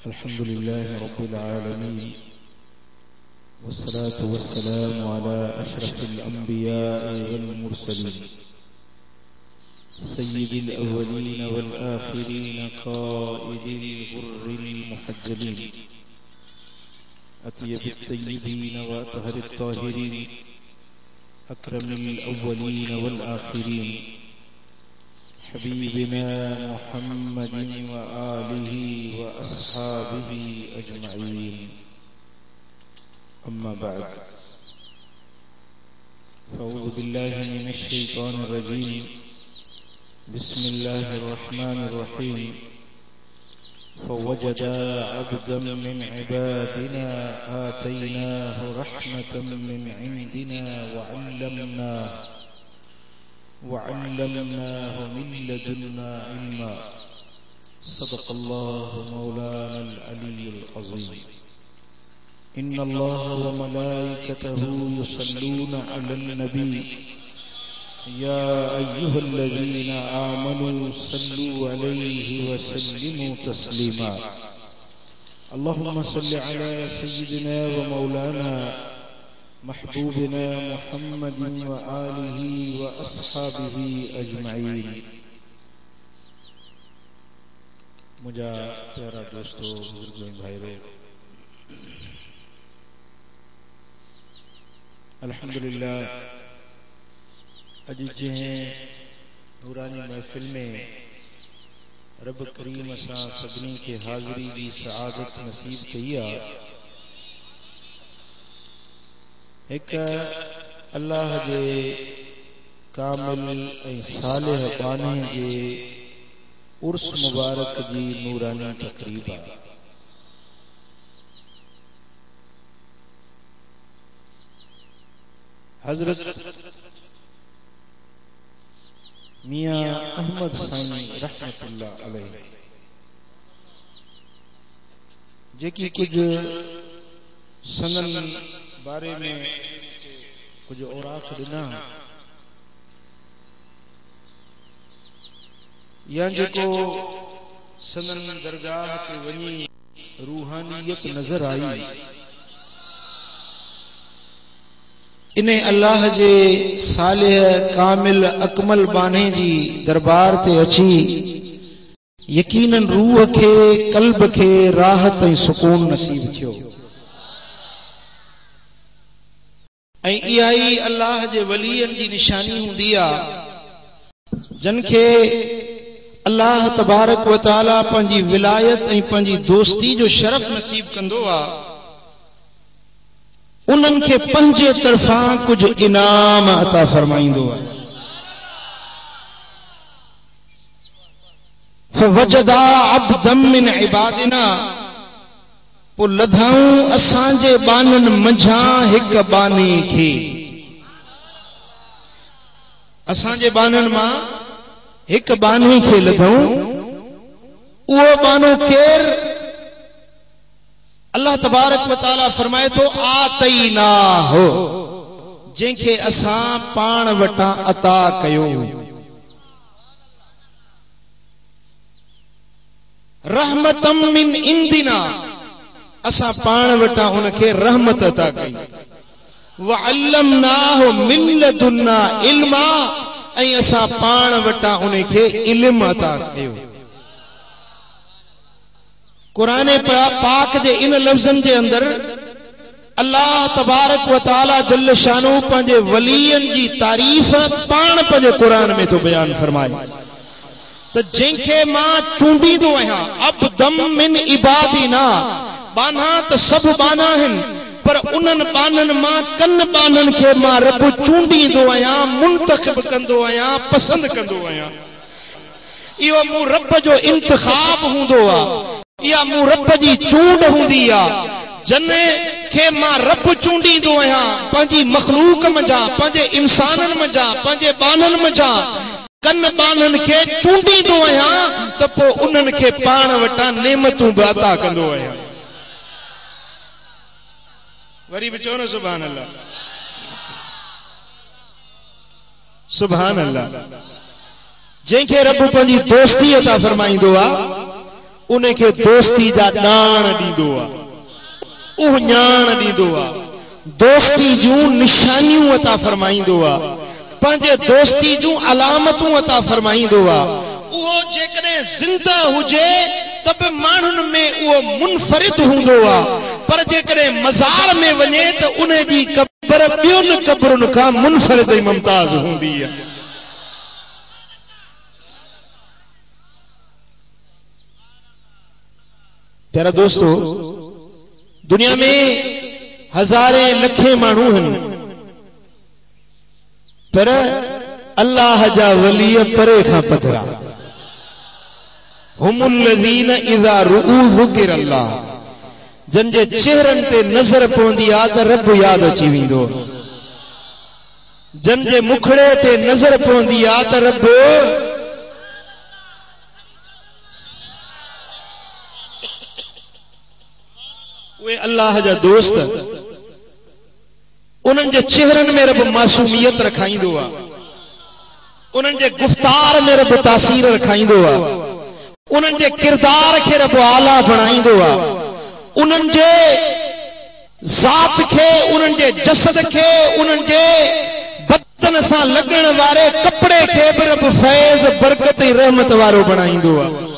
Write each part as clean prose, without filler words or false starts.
अल्हम्दुलिल्लाहि रब्बिल आलमीन वस्सलातु वस्सलामु अला अशरफिल अंबिया'i वल मुरसलीन सय्यिदिल अव्वलीन वल आखिरीन क़ाइदिल गुर्रिल मुहज्जलीन अत्यबित तय्यिबीन व अतहरित ताहिरीन अकरमिल अव्वलीन वल आखिरीन हबीबिना मुहम्मदिन व आलिहि व अस्हाबिहि अजमईन अम्मा बाद फ़अऊज़ु बिल्लाहि मिनश शैतानिर रजीम बिस्मिल्लाहिर रहमानिर रहीम फवजदा अब्दन मिन इबादिना आतैनाहु रहमतन मिन इंदिना वअल्लमनाहु मिन लदुन्ना इल्मा सदक़ल्लाहु मौलाना अल-अलिय्युल अज़ीम इन्नल्लाह व मलाइकतहु युसल्लूना अलन नबी या अय्युहल्लज़ीना आमनू सल्लू अलैहि व सल्लिमू तस्लीमा अल्लाहुम्मा सल्लि अला सय्यिदिना व मौलाना महबूबिना मुहम्मदिन व आलिहि व अस्हाबिहि अजमईन। मुझा प्यारा दोस्तों, बुजुर्गों, भाइयों, अल्हम्दुलिल्लाह अज जैं नूरानी महफिल में रब करीम असां सभिनी खे हाज़िरी जी सआदत नसीब कई आहे। एक अल्लाह जे कामिल ऐं सालिह बानी जे उर्स मुबारक जी नूरानी तक़रीब आहे। हज़रत मियां अहमद साईं रहमतुल्लाह अलैहि जेकी कुछ सनन बारे में कुछ औराख दिना या जेको सनन दरगाह ते वनी रूहानियत नजर आई, इन्हें अल्लाह जे सालिह कामिल अकमल बाने जी दरबार ते अची यकीनन रूह के कल्ब के राहत ऐं सुकून नसीब थियो। ऐं इहा ई अल्लाह जे वलियन जी निशानी हुंदी आहे जन के अल्लाह तबारक व तआला पंहिंजी विलायत ऐं पंहिंजी दोस्ती जो शरफ नसीब कंदो आहे। उन्हनि खे पंहिंजे तरफा कुछ इनाम अता फरमाईंदो आहे। फवजदा अब्दन मिन इबादिना, पो लधाऊं असांजे बानन मंझां हिक बानी खे, असांजे बानन मां हिक बानी खे लधाऊं। उहो बानो केर? अल्लाह तबारक व तआला फरमाए तो आतैना हो, जंहिंखे असां पाण वटां अता कयो। रहमतम मिन इंदिना, असां पाण वटां उनखे रहमत अता कई। व अल्लमनाहु मिन लदुन्ना इल्मा, ऐं असां पाण वटां उनखे इल्म अता कयो। कुरान पाक जे इन लफ्ज़न जे अंदर अल्लाह तबारक व तआला जल्ल शानू पंहिंजे वलियन जी तारीफ़ पाण पंहिंजे कुरान में तो बयान फरमाए त जंहिंखे मां चूंडींदो आहियां अब्दम मिन इबादिना, बाना त सभु बाना आहिनि, पर उन्हनि बाननि मां कन बाननि खे मां रब चूंडींदो आहियां, मुंतखब कंदो आहियां, पसंद कंदो आहियां। इहो मूं रब जो इंतखाब हूंदो आहे, या मूं रब जी चूंड हुंदी आ, जने के मां रब चूंडींदो आहियां पंहिंजी मखलूक मंझां, पंहिंजे इंसाननि मंझां, पंहिंजे बाननि मंझां कन बाननि खे चूंडींदो आहियां त पोइ उन्हनि खे पाण वटां नेमतूं बि अता कंदो आहियां। वरी बि चओ न सुभान अल्लाह, सुभान अल्लाह। जंहिंखे रब पंहिंजी दोस्ती अता फरमाईंदो आहे उन्हें के दोस्ती जा ॾाण ॾींदो आहे, उह ॼाण ॾींदो आहे, दोस्ती जूं निशानियूं अता फरमाईंदो आहे, पंहिंजे दोस्ती जूं अलामतूं अता फरमाईंदो आहे। उहो जेकॾहिं ज़िंदा हुजे त बि माण्हुनि में उहो मुनफरिद हूंदो आहे, पर जेकॾहिं मज़ार में वञे त उन जी क़ब्र ॿियुनि क़ब्रुनि खां मुनफरिद ऐं मुमताज़ हूंदी आहे। प्यारा दोस्तो, दुनिया में हज़ारे लखे माण्हू आहिनि, पर अल्लाह जा वली परे खां पधरा। हुमुल्लज़ीन इज़ा रुऊ ज़ुकिरल्लाह, जन जे चेहरनि ते नज़र पवंदी आहे त रब यादि अची वेंदो, जन जे मुखड़े ते नज़र पवंदी आहे त रब उहे अल्लाह जा दोस्त, उन्हनि जे चेहरनि में रब मासूमियत रखाईंदो आहे, उन्हनि जे गुफ्तार में रब तासीर रखाईंदो आहे, उन्हनि जे किरदार खे रब आला बणाईंदो आहे, उन्हनि जे ज़ात खे, उन्हनि जे जसद खे, उन्हनि जे बदन सां लॻण वारे कपड़े खे बि रब फैज़ बरकत ऐं रहमत वारो बणाईंदो आहे।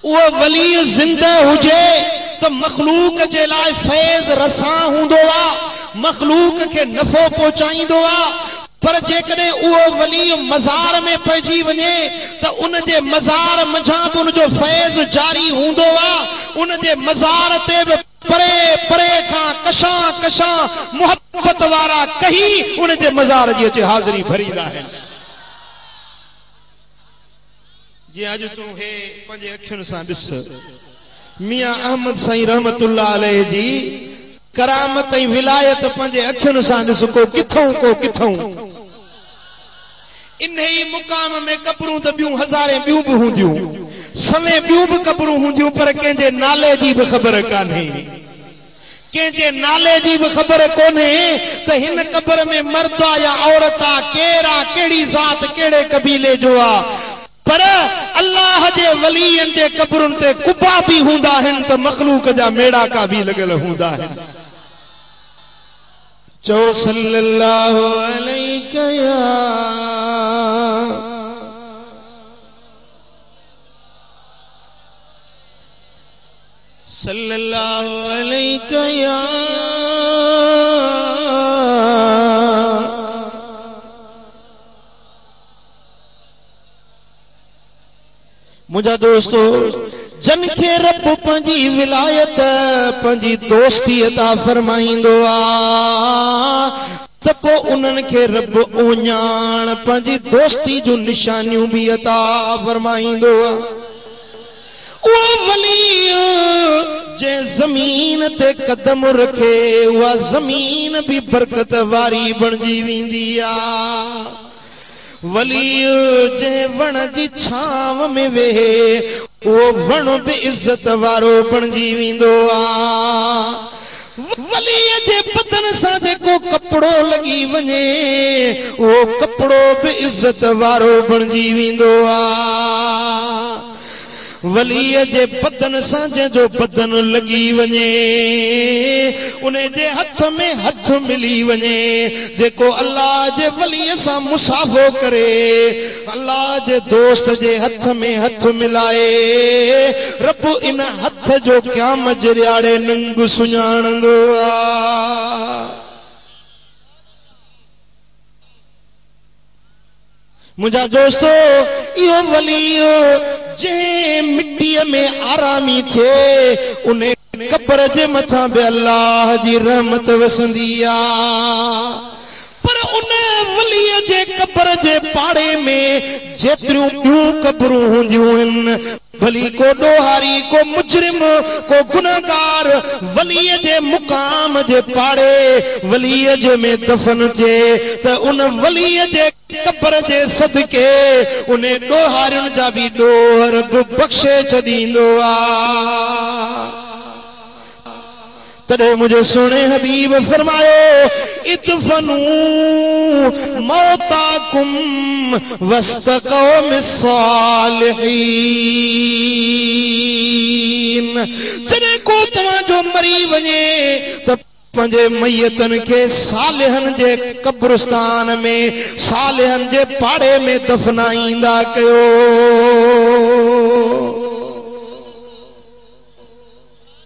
उहो वली ज़िंदा हुजे त मखलूक जे लाइ फैज़ रसां हूंदो आहे, मखलूक खे नफ़ो पहुचाईंदो आहे। पर जेकॾहिं उहो वली मज़ार में पइजी वञे त उन जे मज़ार मंझां बि उन जो फैज़ जारी हूंदो आहे, उन जे मज़ार ते बि परे परे खां कशां कशां मुहब्बत वारा कही उन जे मज़ार जी अचे हाज़िरी भरींदा आहिनि। जी अॼु तूं हे पंहिंजे अखियुनि सां ॾिस, मियां अहमद साईं रहमतुल्लाह अलैहि जी करामत ऐं विलायत पंहिंजे अखियुनि सां ॾिस, को किथों को किथों। इन ही मुकाम में कब्रूं त ॿियूं हज़ारे ॿियूं बि हूंदियूं, सवे ॿियूं बि कब्रूं हूंदियूं, पर कंहिंजे नाले जी बि ख़बर कान्हे, कंहिंजे नाले जी बि ख़बर कोन्हे त हिन कब्र में मर्द आहे या औरत आहे, केरु आहे, कहिड़ी ज़ात, कहिड़े कबीले जो आहे। पर अल्लाह जे वलीअनि जे कब्रुनि ते कुबा बि हूंदा आहिनि त मखलूक जा मेड़ाका बि लॻल हूंदा आहिनि। चओ सल्लल्लाहु अलैहि या सल्लल्लाहु अलैहि या मुझा दोस्तो, जन खे रब पंहिंजी विलायत, पंहिंजी दोस्ती अता फरमाईंदो आहे त पोइ उन्हनि खे रब उञाण पंहिंजी दोस्ती जूं निशानियूं बि अता फरमाईंदो आहे। उहो वली जे ज़मीन ते कदम रखे, उहा ज़मीन बि बरकत वारी बणजी वेंदी आहे। वली जे वण जी छांव में वेहे, उहो वण बि इज़त वारो बणजी वेंदो आहे। वली जे बदन सां जेको कपड़ो लॻी वञे, उहो कपड़ो बि इज़त वारो बणजी वेंदो आहे। वलीअ जे बदन सां जंहिंजो बदन लॻी वञे, उन जे हथ में हथ मिली वञे, जेको अल्लाह जे वलीअ सां मुसाफ़ो करे, अल्लाह जे दोस्त जे हथ में हथ मिलाए, रब इन हथ जो क़यामत जरियाड़े नंग सुञाणंदो आहे। मुंहिंजा दोस्तो, इहो वली जे मिट्टीअ में आरामी थिए, उन कब्र जे मथां बि अल्लाह जी रहमत वसंदी आहे। पर उन वलीअ जे कब्र जे पाड़े में जेतिरियूं ॿियूं कब्रूं हूंदियूं आहिनि, भली को ॾोहारी, को मुजरिम, को गुनहगार, वलीअ जे मुकाम जे पाड़े वलीअ जे में दफन थिए त उन वलीअ जे कब्र जे सदके उन ॾोहारियुनि जा बि ॾोहर बि बख़्शे छॾींदो आहे। तड़े मुझे सोने हबीब फरमायो इदफनू मौताकुम वस्तक़ौम सालिहीन। जने को तवा जो मरी वने त पंजे मैयतन के सालिहन जे कब्रिस्तान में सालिहन जे पाड़े में दफनाईंदा कयो।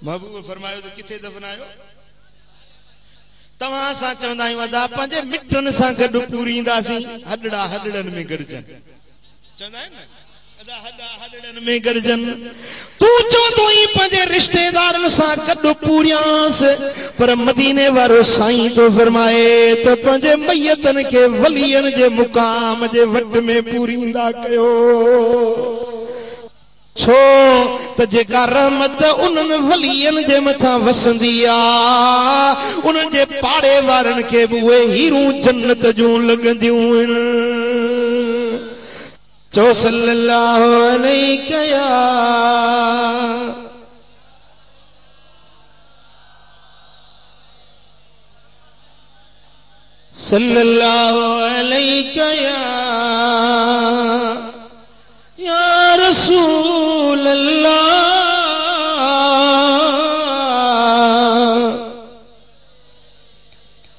महबूब फरमायो तो किथे दफनायो? तवा सा चवंदा आहियूं अदा पंहिंजे मिटनि सां गॾु पूरींदासीं हॾड़ा हॾड़नि में गॾजन। चवंदा आहिनि न अदा हॾा हॾड़नि में गॾजन। तूं चवंदो ई पंहिंजे रिश्तेदारनि सां गॾु पूरियांसि पर मदीने वारो साईं तो फरमाए त पंहिंजे मैयतनि खे वलियनि जे मुक़ाम जे वट में पूरींदा कयो। छो त जेका रहमत उन्हनि वलियनि जे मथां वसंदी आ उन्हनि जे पाड़े वारनि खे बि उहे हीरूं जन्नत जूं लॻंदियूं आहिनि। चो सल्लल्लाहु अलैहि या सल्लल्लाहु अलैहि या रसूल अल्लाह।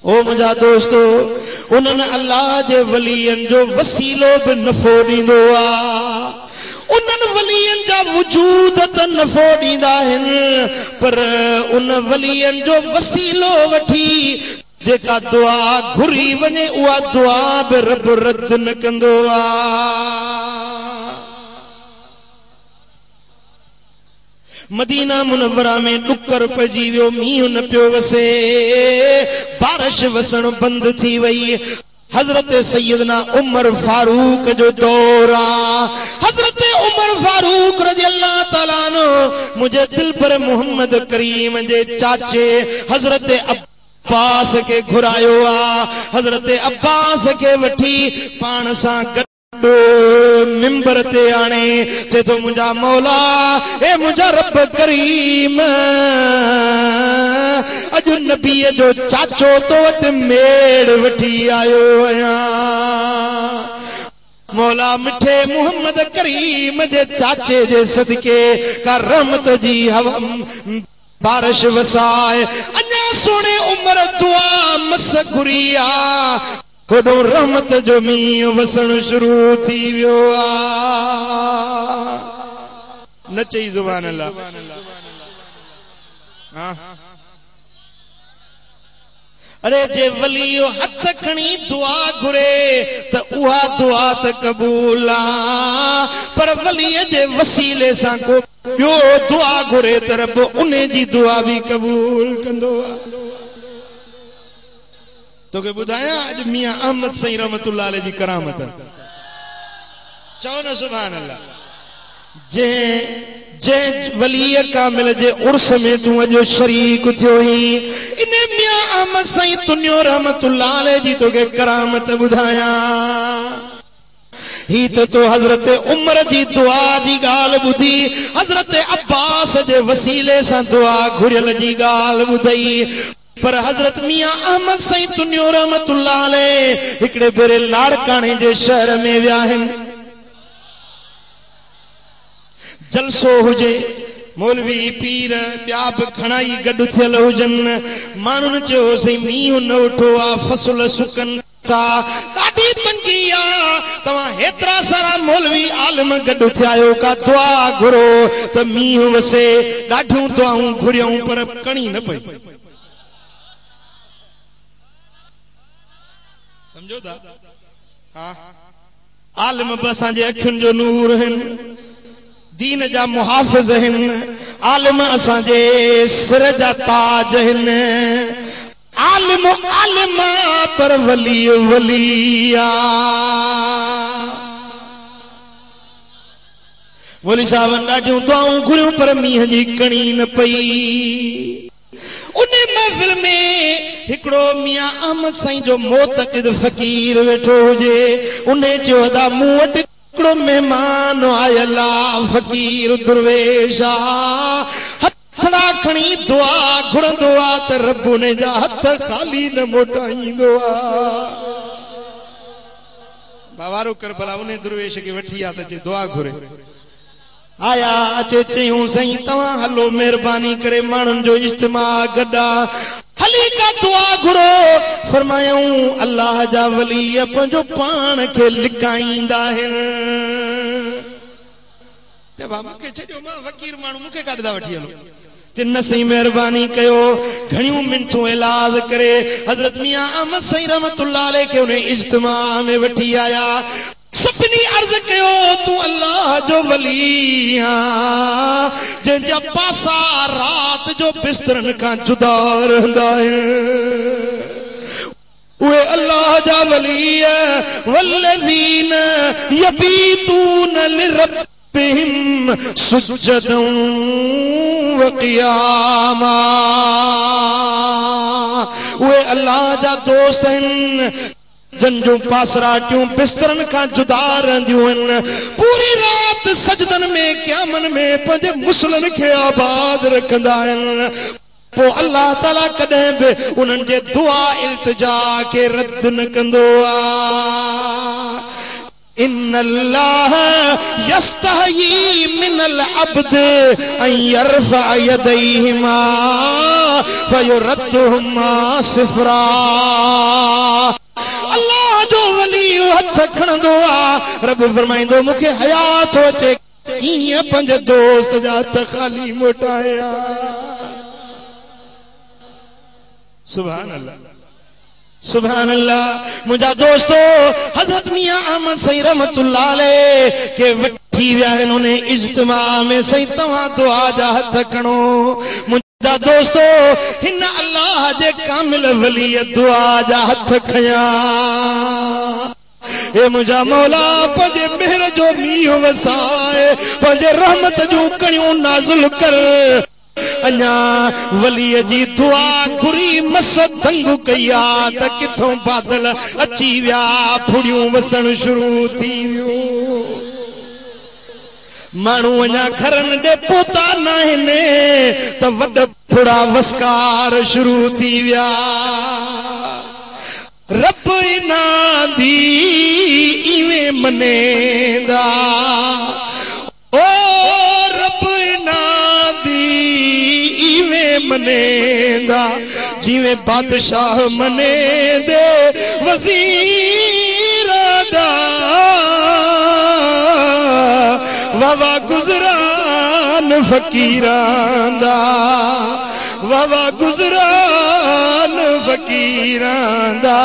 ओ मुझा दोस्तों उन्हनि अल्लाह जे वलियन जो वसीलो भी नफ़ो ॾींदो आ। उन्हनि वलियन जा वजूद त नफ़ो ॾींदा आहिनि पर उन वलियन जो वसीलो वठी जेका दुआ घुरी वञे उहा दुआ भी रब रद्द न कंदो आ। मदीना मुनव्वरा में डुकर पइजी वियो, मींहुं न पियो वसे, बारिश वसण बंद थी वई। हजरत सैयदना उमर फारूक जो दौर आ। हजरत उमर फारूक रज़ियल्लाहु ताला अन्हु मुझे दिल पर मोहम्मद करीम जे चाचे हजरत अब्बास के घुरायो आ। हजरत अब्बास के वठी पाण सां गॾु मिंबर ते आणे चे तो मुझा मौला ए मुझा रब करीम अजु नबी जो चाचो तो वट मेड़ वठी आयो आया। मौला मिठे मोहम्मद करीम जे चाचे जे सदके का रहमत जी हवा बारिश वसाए अञा सोने उमर दुआ मस घुरिया होडो रहमत जो मींहुं वसण शुरू थी वियो आ। न चई ज़ुबान अल्लाह। अरे जे वलियो हथ खणी दुआ घुरे त उहा दुआ त कबूल आ पर वलीअ जे वसीले सां को ॿियो दुआ घुरे त रब उन जी दुआ भी कबूल कंदो आ। तो के बुधाया अज मियां अहमद सईं रहमतुल्लाह अलैहि जी करामत चओ न सुभान अल्लाह। जे जे वली कामिल जे उर्स में तू अजो शरीक थियो ही इन मियां अहमद सईं तुन्यो रहमतुल्लाह अलैहि जी तो के करामत बुधाया ही तो हजरत उमर जी दुआ जी गाल बुधी हजरत अब्बास जे वसीले सां दुआ घुरियल जी गाल बुधई पर हजरत मियां अहमद सईं तुन्यो रहमतुल्लाह अलैहि हिकड़े भेरे लाड़काने जे शहर में विया आहिनि। जलसो हुजे मौलवी पीर ॿिया बि घणाई गॾु थियल हुजनि माण्हुनि चयो सही मींहुं न उठो आ फसल सुकनि था ॾाढी तंगी आ तव्हां हेतिरा सारा मौलवी आलिम गॾु थिया आहियो का दुआ घुरो त मींहुं वसे। ॾाढियूं दुआऊं घुरियूं पर कणी न पई। समझो था हाँ आलिम बि असांजे अखियुनि जो नूर आहिनि दीन जा मुहाफ़िज़ आहिनि आलिम असांजे सिर जा ताज आहिनि। आलिम आलिम पर वली वलिया वली साहब ॾाढियूं दुआऊं घुरियूं पर मींहं जी कणी न पई। उन महफिल में हिकड़ो मियां अहमद साईं जो मोतक़िद फ़कीर वेठो हुजे उन चयो अदा मूं वटि हिकड़ो मेहमान आयल आ फ़कीर दुर्वेश आ हथ थड़ा खणी दुआ घुरंदो आ त रब ने जा हथ खाली न मोटाईंदो आ। बावारो करबला उन्हें दरवेश के वठी आ त चे दुआ घुरे आया अचे चयूं सही तव्हां हलो मेहरबानी करे माण्हुनि जो इज्तिमा गड्डा हली का दुआ घुरो। फरमायूं अल्लाह जा वली पंहिंजो पाण खे लिकाईंदा आहिनि। मूंखे छॾियो मां फ़क़ीर माण्हू मूंखे काॾे वठी हलो तिन सही मेहरबानी कयो घणियूं मिनटूं इलाज करे हज़रत मियां अहमद सही रहमतुल्लाह अलैह के उन्हें इज्तिमा में वठी आया। सभिनी अर्ज़ कयो तू अल्लाह जो वली आहीं जंहिंजा पासा रात जो बिस्तरनि खां जुदा रहंदा आहिनि। उहे अल्लाह जा वली वल्लज़ीन यबीतून लिरब्बिहिम सुज्जदन व क़ियामा। उहे अल्लाह जा दोस्त आहिनि जंजू पासराटियूं बिस्तरन का जुदा रहंदियूं आहिनि। पूरी रात सजदन में क़यामन में पंहिंजे मुसलन खे आबाद रखंदा आहिनि। पो अल्लाह ताला कॾहिं बि उन्हनि जे दुआ इल्तिजा खे रद्द न कंदो आ। इन्नल्लाह यस्तही मिनल अब्द अन यरफअ यदैहिमा फयुरद्दुहुमा सिफरा। अल्लाह जो वली हथ खणंदो आ रब फरमाईंदो मूंखे हया थो अचे कीअं पंहिंजे दोस्त जा हथ खाली मोटाया। सुभान अल्लाह सुभान अल्लाह। मुंहिंजा दोस्तो हज़रत मियां अहमद सही रहमतुल्लाह अलैह के वठी विया आहिनि उन इज्तिमा में। सही तव्हां दुआ जा हथ खणो। मुंहिंजा दोस्तो हिन अल्लाह जे कामिल वली दुआ जा हथ खया। ए मुंहिंजा मौला पंहिंजे मेहर जो मींहुं वसाए पंहिंजे रहमत जूं कणियूं नाज़ुल कर। अञा वलीअ जी दुआ घुरी मस दंग कया त किथों बादल अची विया फुड़ियूं वसण शुरू थी वियूं। माण्हू अञा घरनि ॾे पहुता न आहिनि त वॾ फुड़ा वसकार शुरू थी विया। रब इना दी इवें मनेंदा ओ रब इना मनेंदा जिवें बादशाह मने दे वज़ीर दा। वावा गुज़रान फ़कीरां दा वावा गुज़रान फ़कीरां दा।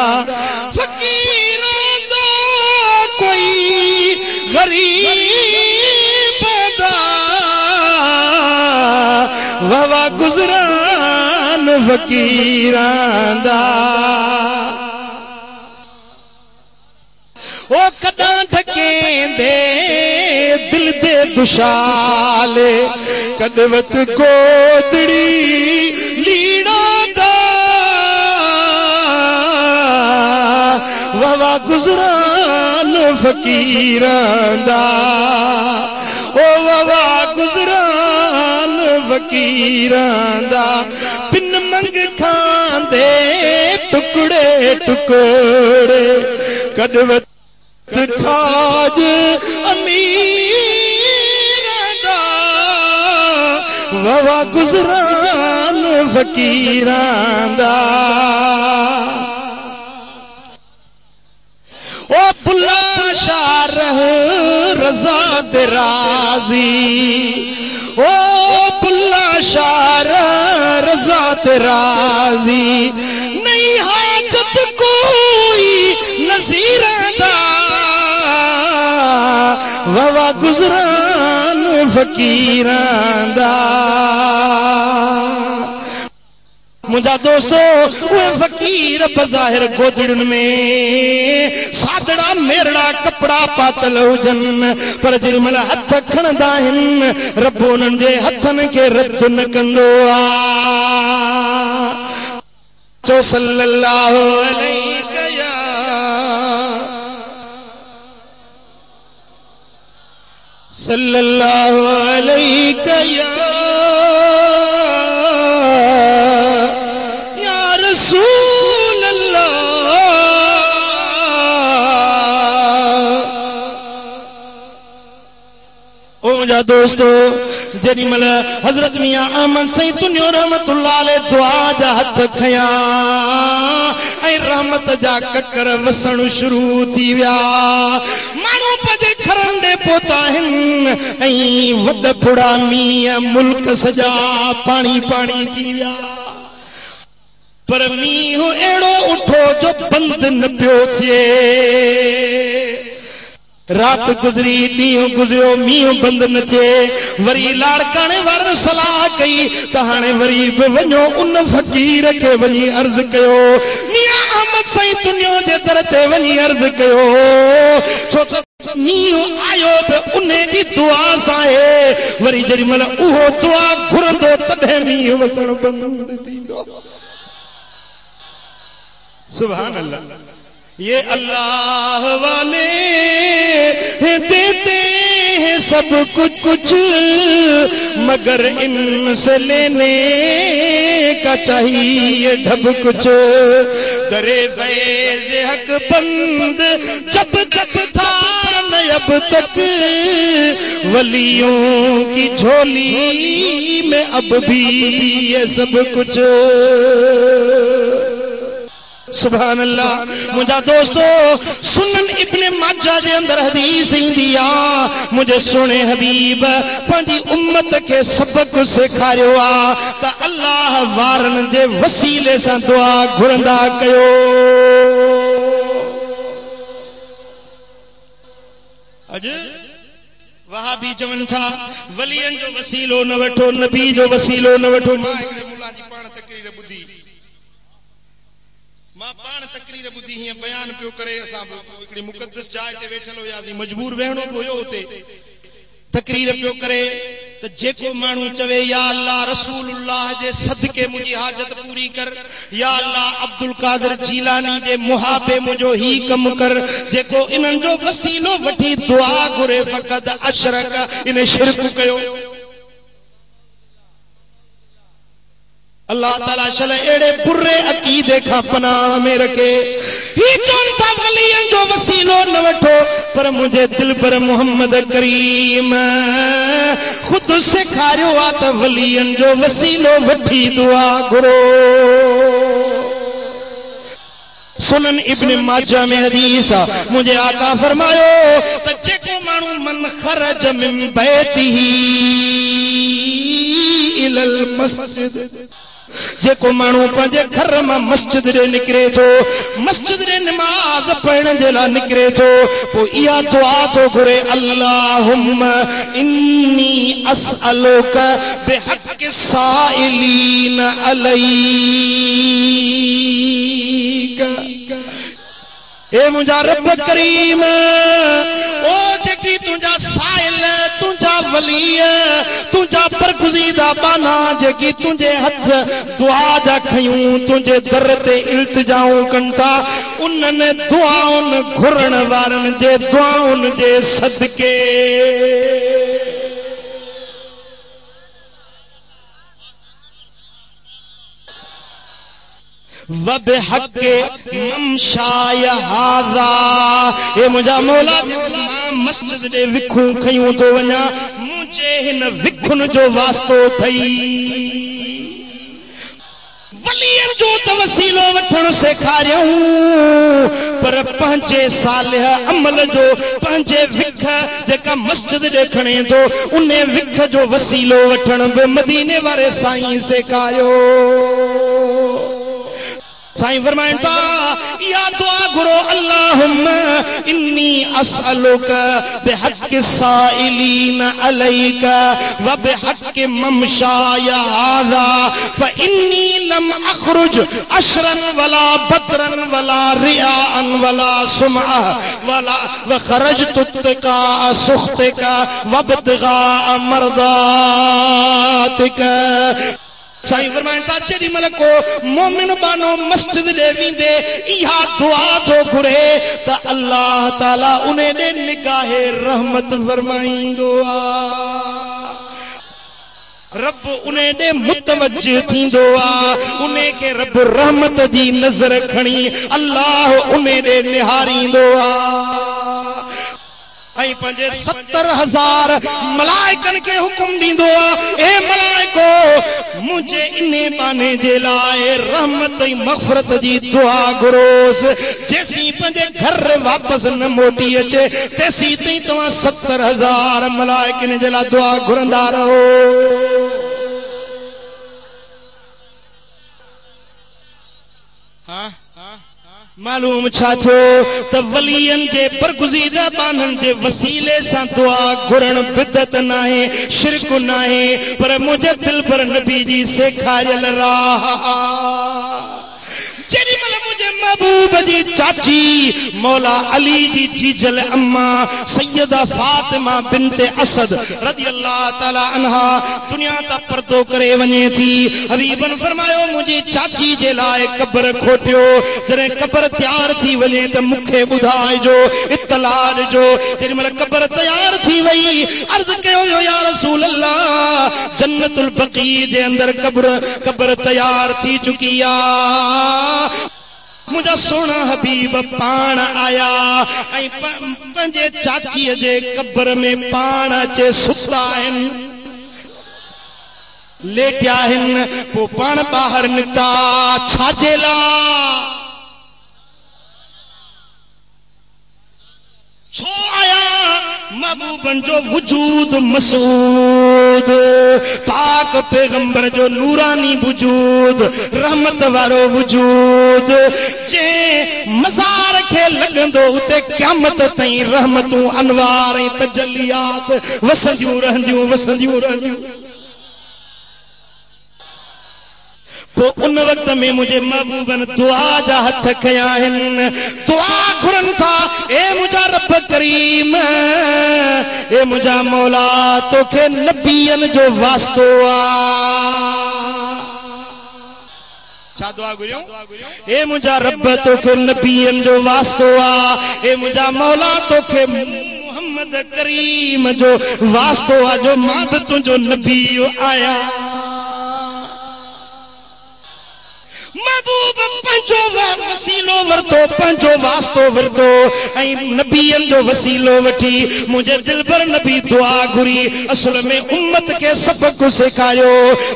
फ़कीरां दा कोई गरीब दा वावा गुज़रान फ़कीरां दा। ओ कॾां ढकेंदे दिल दे दुशाले कॾवत गोदड़ी लीड़ा दा वावा गुज़रान फ़कीरां दा। ओ वावा गुज़रान फ़कीरां दा। पिन मंग खांदे टुकड़े टुकड़े कॾवत खाज अमीरां दा वावा गुज़रान फ़कीरां दा। ओ बुला शारह रज़ा दे राज़ी ओ बुला शारह रज़ा दे राज़ी। नहीं हाजत कोई नज़ीरां दा वावा गुज़रान फ़कीरां दा। मुंहिंजा दोस्तो उहे फ़कीर बज़ाहिर गोदड़ियुनि में सादड़ा मेरड़ा कपड़ा पातल हुजनि पर जेॾीमहिल हथ खणंदा आहिनि रब उन्हनि जे हथनि खे रद्द न कंदो आ। चो सल्लल्लाहु अलैहि या सल्लल्लाहु अलैहि या दोस्तों जेडी मल हजरत मियां अहमद सईद तुनियो रहमतुल्लाह अलैह दुआ जा हथ खया ऐ रहमत जा ककर वसण शुरू थी विया मानो पजे खरंडे पोता हिन ऐ वड फुड़ा मींह मुल्क सजा पानी पानी थी विया पर मींह एड़ो उठो जो बंद न पियो थिए रात गुजरी ॾींहुं गुजरियो मींहुं बंद न थिए वरी लाड़काणे वारनि सलाह कई त हाणे वरी बि वञो उन फ़कीर खे वञी अर्ज़ कयो मियां अहमद सईद तुनियो जे दर ते वञी अर्ज़ कयो छो त मींहुं आयो बि उन जी दुआ सां आहे वरी जेॾी महिल उहो दुआ घुरंदो तॾहिं मींहुं वसण बंदि थींदो सुभान अल्लाह ये अल्लाह वाले देते हैं सब कुछ मगर इनसे लेने का चाहिए ढब कुछ दरे फैज़ हक बंद जब जब था न अब तक वलियों की झोली में अब भी ये सब कुछ सुभान अल्लाह मुझा दोस्तों सुनन इब्ने माजा जे अंदर हदीस इंदिया मुझे सुने हबीब पंजी उम्मत के सबक सिखारियो आ त अल्लाह वारन जे वसीले सां दुआ घुरंदा कयो अज वहाबी चवन था वलियन जो वसीलो न वठो नबी जो वसीलो न वठो मां हिकड़े मुल्ला जी पाण तकरीर ॿुधी मां पाण तकरीर ॿुधी हीअं बयान पियो करे असां हिकिड़ी मुक़द्दस जाइ ते वेठल हुयासीं मजबूर वेहणो पियो हुते तकरीर पियो करे त जेको माण्हू चवे या अल्लाह रसूलुल्लाह जे सदके मुंहिंजी हाजत पूरी कर या अल्लाह अब्दुल कादिर जीलानी जे मुहाबे मुंहिंजो ही कम कर जेको इन्हनि जो वसीलो वठी दुआ घुरे फ़क़त अशरक इन शिरक कयो अल्लाह ताला चले एड़े बुरे अकीदे का पनाह में रखे ही चौन था वलियन जो वसीलो न वठो पर मुझे दिल पर मोहम्मद करीम खुद सिखारियो आ त वलियन जो वसीलो वठी दुआ घुरो सुनन इब्ने माजा में हदीस मुझे आका फरमायो त जेको मानू मन खरज मिन बैतिही इलल मस्जिद जेको मानू पंहिंजे घर मां मस्जिद ॾे निकिरे थो मस्जिद ॾे नमाज़ पढ़ण जे लाइ निकिरे थो पोइ इहा दुआ थो घुरे अल्लाहुम्मा इन्नी असअलुक बिहक़्क़ि साइलीन अलैक ए मुंहिंजा रब करीम ओ जेकी तुंहिंजा साइल तुंहिंजा वली तुंहिंजा बरगुज़ीदा बाना जेकी तुंहिंजे हथ दुआ जा खयूं तुंहिंजे दर ते इल्तिजाऊं कनि था उन्हनि दुआउनि घुरण वारनि जे दुआउनि जे सदके वबिहक़्क़ि ममशाय हाज़ा ए मुंहिंजा मौला मस्जिद ॾे विखूं खयूं थो वञा मुंहिंजे हिन विखुन जो वास्तो थई वलियन जो त वसीलो वठण सेखारियऊं पर पंहिंजे सालिह अमल जो पंहिंजे विख जेका मस्जिद ॾे खणे थो उन विख जो वसीलो वठण बि मदीने वारे साईं सेखारियो साईं फरमाइनि था या दुआ घुरो अल्लाहुम्मा इन्नी असअलुक बिहक़्क़ि साइलीन अलैक व बिहक़्क़ि ममशाय हाज़ा फइन्नी लम अखरुज अशरन वला बदरन वला रियाअन वला सुमअ वला व खरजतु इत्तिका सुख्तिका वब्तिगा मरदातिक साईं फरमाइनि था जेॾी महिल को मोमिन बानो मस्जिद ॾे वेंदे इहा दुआ थो घुरे त अल्लाह ताला उन ॾे निगाहे रहमत फरमाईंदो आहे रब उन ॾे मुतवज्जह थींदो आहे उन खे रब रहमत जी नज़र खणी अल्लाह उन ॾे निहारींदो आहे ऐं पंहिंजे 70,000 मलाइकनि खे हुकुम ॾींदो आहे, ए मलाइको मुंहिंजे इन बाने जे लाइ रहमत ऐं मग़फ़िरत जी दुआ घुरोस। जेसीं पंहिंजे घर वापसि न मोटी अचे तेसीं ताईं तव्हां 70,000 मलाइकनि जे लाइ दुआ घुरंदा रहो। मालूम छा थियो त वलियन जे बरगुज़ीदा बानन जे वसीले सां दुआ घुरण बिदत नाहे, शिरक नाहे, पर मुंहिंजे दिल पर नबी जी सेखारियल राह। जेॾी महिल मुंहिंजे महबूब जी चाची मौला अली जी जीजल अम्मा सैयदा फातिमा बिनत असद रज़ी अल्लाह ताला अन्हा दुनिया ता पर्दो करे वञे थी, हबीबन फरमायो मुंहिंजी चाची जे लाइ क़ब्र खोटियो। जॾहिं क़ब्र तैयार थी वञे त मूंखे ॿुधाइजो, इत्तला ॾिजो। जेॾी महिल क़ब्र तैयार थी वई अर्ज़ कयो या रसूल अल्लाह, जन्नतुल बक़ी जे अंदर क़ब्र तैयार थी चुकी आहे। मुझा सोना हबीब पान आया ऐं पंहिंजे चाचीअ जे क़ब्र में पान अचे सुता आहिनि, लेटिया आहिनि। पोइ पाण ॿाहिरि निकिता, छाजे लाइ छो आया? महबूबन जो वजूद मसूद, पाक पैगंबर जो नूरानी वजूद, रहमत वारो वजूद। जे मज़ार खे लॻंदो उते क़यामत ताईं रहमतूं अनवार ऐं तजलियात वसंदियूं रहंदियूं, वसंदियूं रहंदियूं। पोइ उन वक्त में मुझे महबूबन दुआ जा हथ खया आहिनि, दुआ घुरनि था, ए मुंहिंजा रब करीम, ए मुंहिंजा मौला, तोखे नबीअनि जो वास्तो आहे। छा दुआ घुरियो? ए मुंहिंजा रब तोखे नबीअनि जो वास्तो आहे, ए मुंहिंजा मौला, तोखे मोहम्मद करीम जो वास्तो आहे, जो मां बि तुंहिंजो नबी आहियां। महबूब पंहिंजो वसीलो वरतो, पंहिंजो वास्तो वरतो ऐं नबीअनि जो वसीलो वठी मुंहिंजे दिल पर नबी दुआ घुरी। असल में उम्मत खे सबक सेखारियो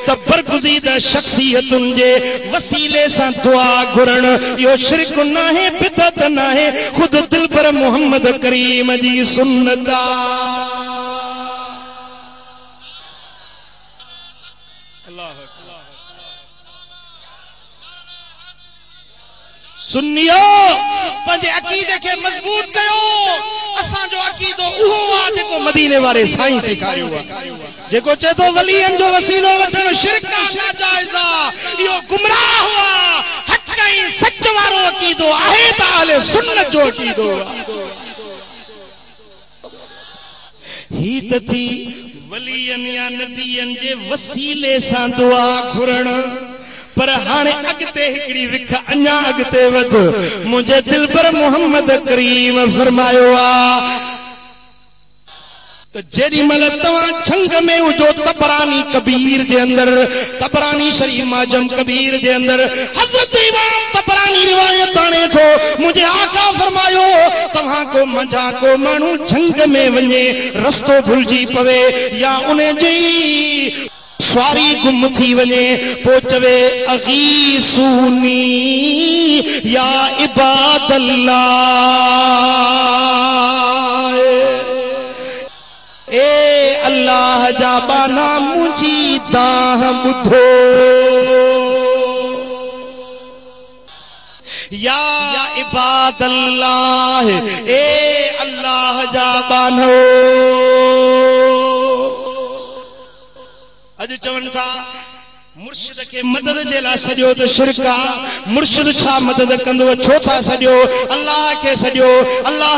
त बरगुज़ीदा शख्सियतुनि जे वसीले सां दुआ घुरण इहो शिरक नाहे, बिदअत नाहे, खुद दिल पर मोहम्मद करीम जी सुन्नत आहे। सुनियो, पंहिंजे अकीदे खे मज़बूत कयो। असांजो अकीदो उहो आहे जेको मदीने वारे साईं सेखारियो आहे, जेको चए थो वलियनि जो वसीलो वठणु शिरक नाजाइज़ आहे, इहो गुमराह हुआ। हक़ ऐं सच वारो अकीदो आहे त अहले सुन्नत जो अकीदो आहे। ही त थी वलियनि या नबीअनि जे वसीले सां दुआ घुरण। पर हाणे अॻिते हिकिड़ी विख अञा अॻिते वध। मुंहिंजे दिल पर मोहम्मद करीम फरमायो आहे त जेॾी महिल तव्हां झंग में हुजो, तबरानी कबीर जे अंदर, तबरानी शरीफ माजम कबीर जे अंदर हज़रत इमाम तबरानी रिवायत आणे थो, मुंहिंजे आका फरमायो तव्हां को मंझा को माण्हू झंग में वञे, रस्तो भुलिजी पवे या उन जी सवारी गुम थी वञे, पोइ चवे अगीसूनी या इबादल्लाह, ए अल्लाह जा बाना मुंहिंजी दाह ॿुधो, या इबादल्लाह, ए अल्लाह जा बानो। अज चवन था मुर्शिद के मदद जे ला सजो तो शिरक आ। मुर्शिद छा मदद कंदो, छो था सजो? अल्लाह के सजो, अल्लाह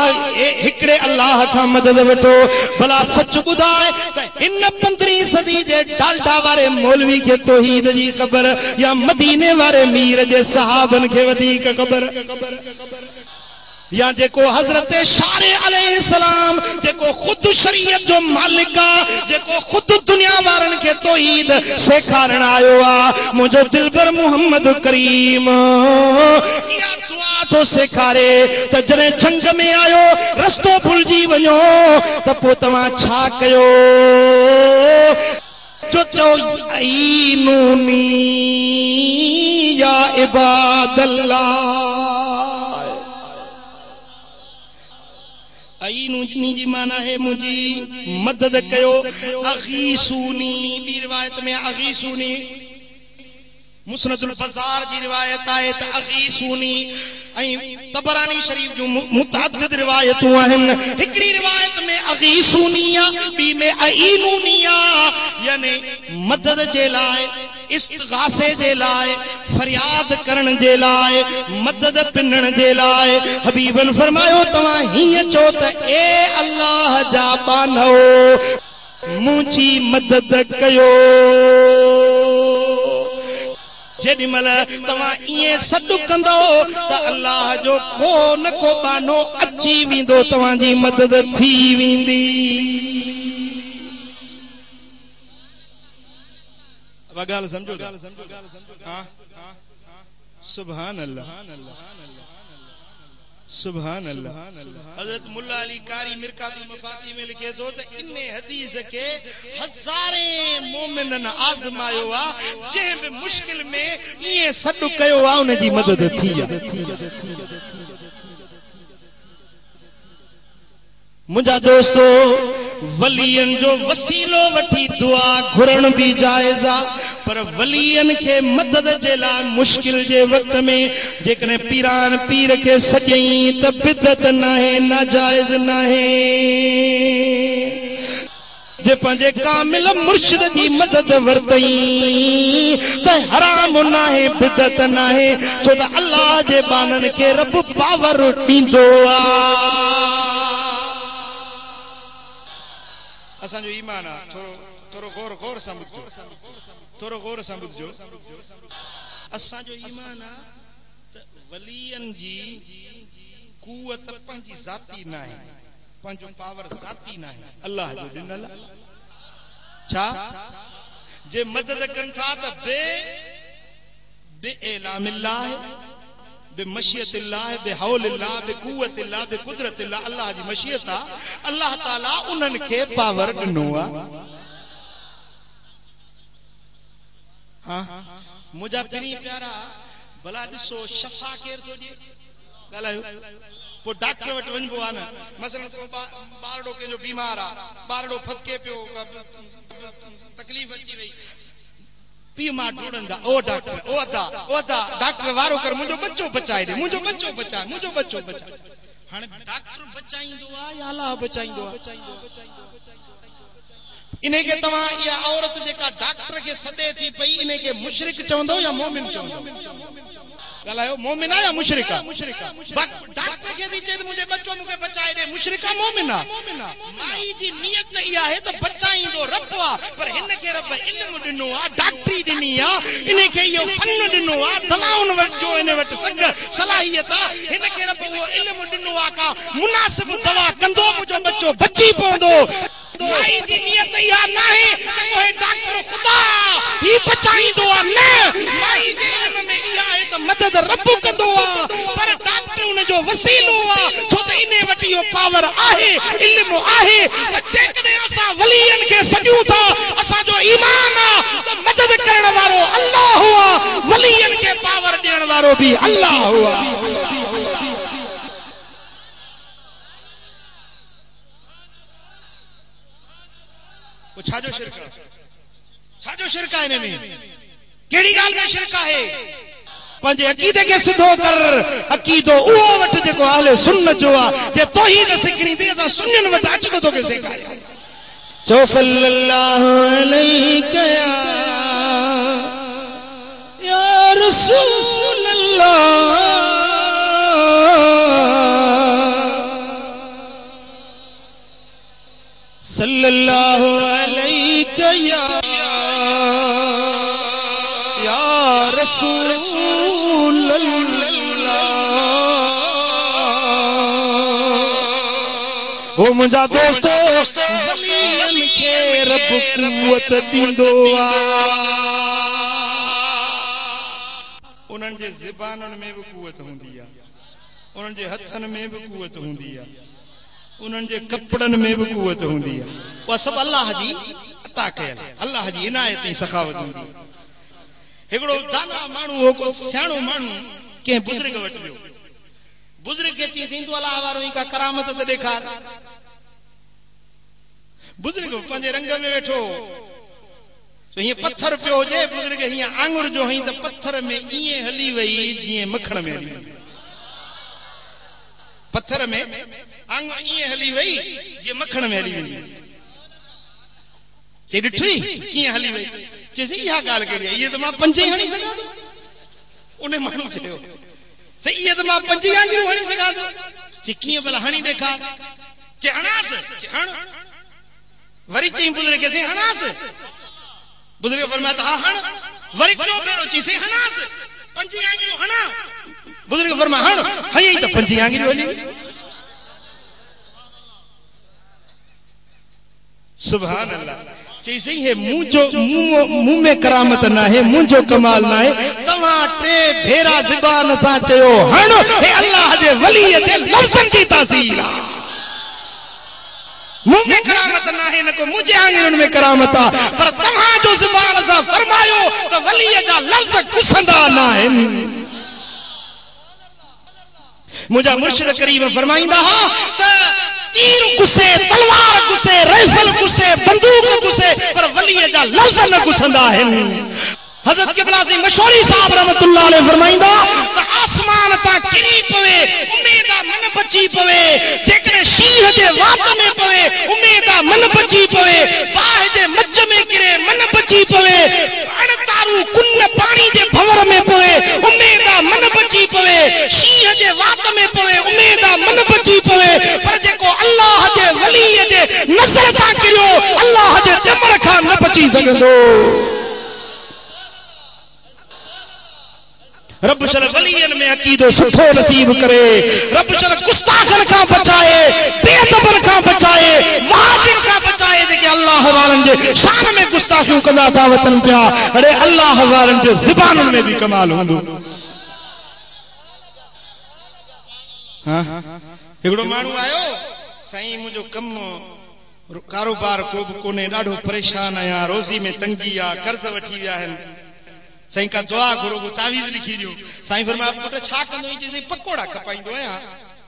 हिकड़े अल्लाह का मदद वठो। भला सच बुधाए त इन 15वीं सदी जे डालडा वारे मौलवी के तौहीद जी खबर या मदीने वारे मीर जे सहाबन के वधीक खबर, या जेको हजरत शारे अलैहिस्सलाम जेको खुद शरीयत जो मालिक आ, जेको खुद दुनिया वारन के तौहीद सेखारण आयो आ, मुझो दिल पर मोहम्मद करीम या दुआ तो सेखारे त जने जंग में आयो रस्तो भुलजी वञो त पो तवा छा कयो जो चो ईनूनी या इबादल्लाह ईनूनी जी माना है मुझी मदद कयो अगीसूनी बी रिवायत में अगीसूनी मुस्नदुल बाजार जी रिवायत आए त अगीसूनी तबरानी शरीफ जो मुतअद्दिद रिवायतूं आहिन हिकड़ी रिवायत में अगीसूनिया बी में अईनूनिया यानी मदद जे लाए इस्तिगासे जे लाए फरियाद करण जे लाए मदद पिनण जे लाए हबीबन फरमायो तवा हिय चो त ए अल्लाह जा बानो मुझी मदद कयो जेडी मल तवा इए सदु कंदो त अल्लाह जो को न को बानो अची विंदो तवा जी मदद थी विंदी अब गाल समझो हां सुभान अल्लाह सुभान अल्लाह हजरत मुल्ला अली कारी मिरकातुल मफाती में लिखे दो तो इन्ने हदीस के हजारे मोमिनन आजमायो आ जे भी मुश्किल में ये सद कयो आ उन जी मदद थी मुझा दोस्तों वलियन जो वसीलो वठी दुआ घुरण भी जायज आ पर वलियन के मदद जे ला मुश्किल जे वक्त में जेकने पीरान पीर के सजई त बिदत नाहे नाजायज नाहे जे पंजे कामिल मुर्शिद जी मदद वरतई त हराम नाहे बिदत नाहे छो त अल्लाह जे बानन के रब पावर दींदो आ असा जो ईमान आ थोरो गौर समझो थोरो गौर समझो असा जो ईमान आ त वलियन जी कुवत पंजी जाती ना है पंजो पावर जाती ना है अल्लाह जो दिनल छा जे मदद कन था त बे इलामिल्लाह बे मशियतिल्लाह बे हौलिल्लाह बे कुव्वतिल्लाह बे कुदरतिल्लाह अल्लाह जी मशियत आ अल्लाह ताला उनन के पावर दिनो आ हां मुझा पिरी प्यारा भला दिसो शफा केर तो दे गलायो पो डॉक्टर वट वणबो आ न मसलन को बारडो के जो बीमार आ बारडो फतके पियो तकलीफ अची वई पी मा ढूंढंदा ओ डॉक्टर ओदा डॉक्टर वारो कर मुझो बच्चो बचाए दे मुझो बच्चो बचा हाने डॉक्टर बचाइंदो आ या अल्लाह बचाइंदो आ इने के तवा या औरत जेका डॉक्टर के सदे थी पई इने के मुशरिक चवंदो या मोमिन चवंदो गलायो मोमिना या मुशरिका डॉक्टर के दी चे मुझे बच्चो मुके बचाए दे मुशरिका मोमिना माई जी नियत नहीं है तो बचाइंदो रब्बा पर हिन के रब इल्म दिनो आ डॉक्टरी दिनी आ इने के यो फन दिनो आ दलाउन वट जो इने वट सग सलाहियत आ हिन के रब वो इल्म दिनो आ का मुनासिब दवा कंदो मुझो बच्चो बची पोंदो माई जी नियत या नाहे त कोई डॉक्टर खुदा ही बचाइंदो आ न माई जी इल्म में या है तो मदद रब कंदो आ पर डॉक्टर उन जो वसीलो आ छो त इने वटी यो पावर आहे इल्म आहे त जेकदे असा वलियन के सजू था असा जो ईमान आ त मदद करण वारो अल्लाह हुआ वलियन के पावर देण वारो भी अल्लाह हुआ छाजो शिरका इने में केड़ी गाल में शिरका है पंजे अकीदे के सिद्धो कर अकीदो उहो वट जेको अहले सुन्नत जो आ जे तौहीद सिखणी ते असा सुन्नन वट अच तो के सिखाया चो सल्लल्लाहु अलैहि या रसूल अल्लाह सल्लल्लाहु अलैहि या रसूल अल्लाह ओ मुझा दोस्तों वलियन के रब कुव्वत दींदो आ उनन जे ज़बानन में भी कुव्वत हुंदी आ उन्हनि जे हथनि में भी कुवत हूंदी आहे, उन्हनि जे कपड़नि में भी कुवत हूंदी आहे। उहा सभु अल्लाह जी अता कयल, अल्लाह जी इनायत ऐं सखावत हूंदी। हिकिड़ो दाना माण्हू हो, को सियाणो माण्हू कंहिं बुज़ुर्ग वटि वियो। बुज़ुर्ग खे चई सिंधु अलाह वारो ई का करामत त ॾेखार। बुज़ुर्ग पंहिंजे रंग में वेठो, तो हीअं पत्थर पियो हुजे, बुज़ुर्ग हीअं आंगुर जो हई त पत्थर में ईअं हली वई जीअं मखण में हली वई। पत्थर में आंगुर ईअं हली वई जीअं मखण में हली वेंदी। चई ॾिठी कीअं हली वई? चइसि इहा ॻाल्हि कहिड़ी आहे, इहा त मां पंजे हणी सघां थो। उन माण्हू चयो सही, इहा त मां 5 आंगुरियूं हणी सघां थो। चई कीअं भला हणी ॾेखार। चई हणास। हण। वरी चई बुज़ुर्ग खे सही हणास। बुज़ुर्ग फरमाया हा हण। वरी टियों भेरो चई हणास, 5 आंगुरियूं हणा। बुज़ुर्ग फरमाया हण। हयई त 5 आंगुरियूं हली। सुभान अल्लाह। चई सही है, मुंह में करामत ना है, मुंहिंजो कमाल ना है। तव्हां 3 भेरा ज़बान सां चयो हण, हे अल्लाह जे वली जे लफ़्ज़नि जी तासीर आहे। मुंह में करामत ना है, न को मुंहिंजे आंगुरनि में करामत आहे, पर तव्हां जो ज़बान सां फरमायो त वली जा लफ़्ज़ कुसंदा न आहिनि। मुंहिंजा मुर्शिद करीम फरमाईंदा हुआ त तीर गुस्से, तलवार गुस्से, राइफल गुस्से, बंदूक गुस्से, पर वली जा लफ़्ज़ न गुसंदा आहिनि। हज़रत क़िबला सी मशहूरी साहब रहमतुल्लाह अलैहि फरमाईंदा त आसमान तां किरी पवे उम्मीद मन बची पवे, जेकॾहिं शींहं जे वात में पवे उम्मीद मन बची पवे, बाहि जे मच में किरे मन बची पवे, अणतारू कुन पाणी जे भंवर में पवे उम्मीद मन बची पवे, शींहं जे वात में पवे उम्मीद मन बची पवे, पर जेको अल्लाह जे वली जे नज़र सां किरियो अल्लाह जे ॼमण खां न बची सघंदो। रब शल वलियन में अकीदो सुठो नसीब करे, रब शल गुस्ताखन का बचाए, बेअदबन का बचाए, वहाबिन का बचाए, जेके अल्लाह वारन जे शान में गुस्ताखियूं कंदा था वतन पिया। अरे अल्लाह वारन जे ज़बानन में भी कमाल हूंदो। हां हिकिड़ो माण्हू आयो, साईं मुंहिंजो कम कारोबार को बि कोन्हे, ॾाढो परेशान आहियां, रोज़ी में तंगी आहे, कर्ज़ वठी विया आहिनि। साईं का दुआ घुरो, को तावीज़ लिखी ॾियो। साईं फरमाया पुट छा कंदो? चई पकोड़ा खपाईंदो आहियां,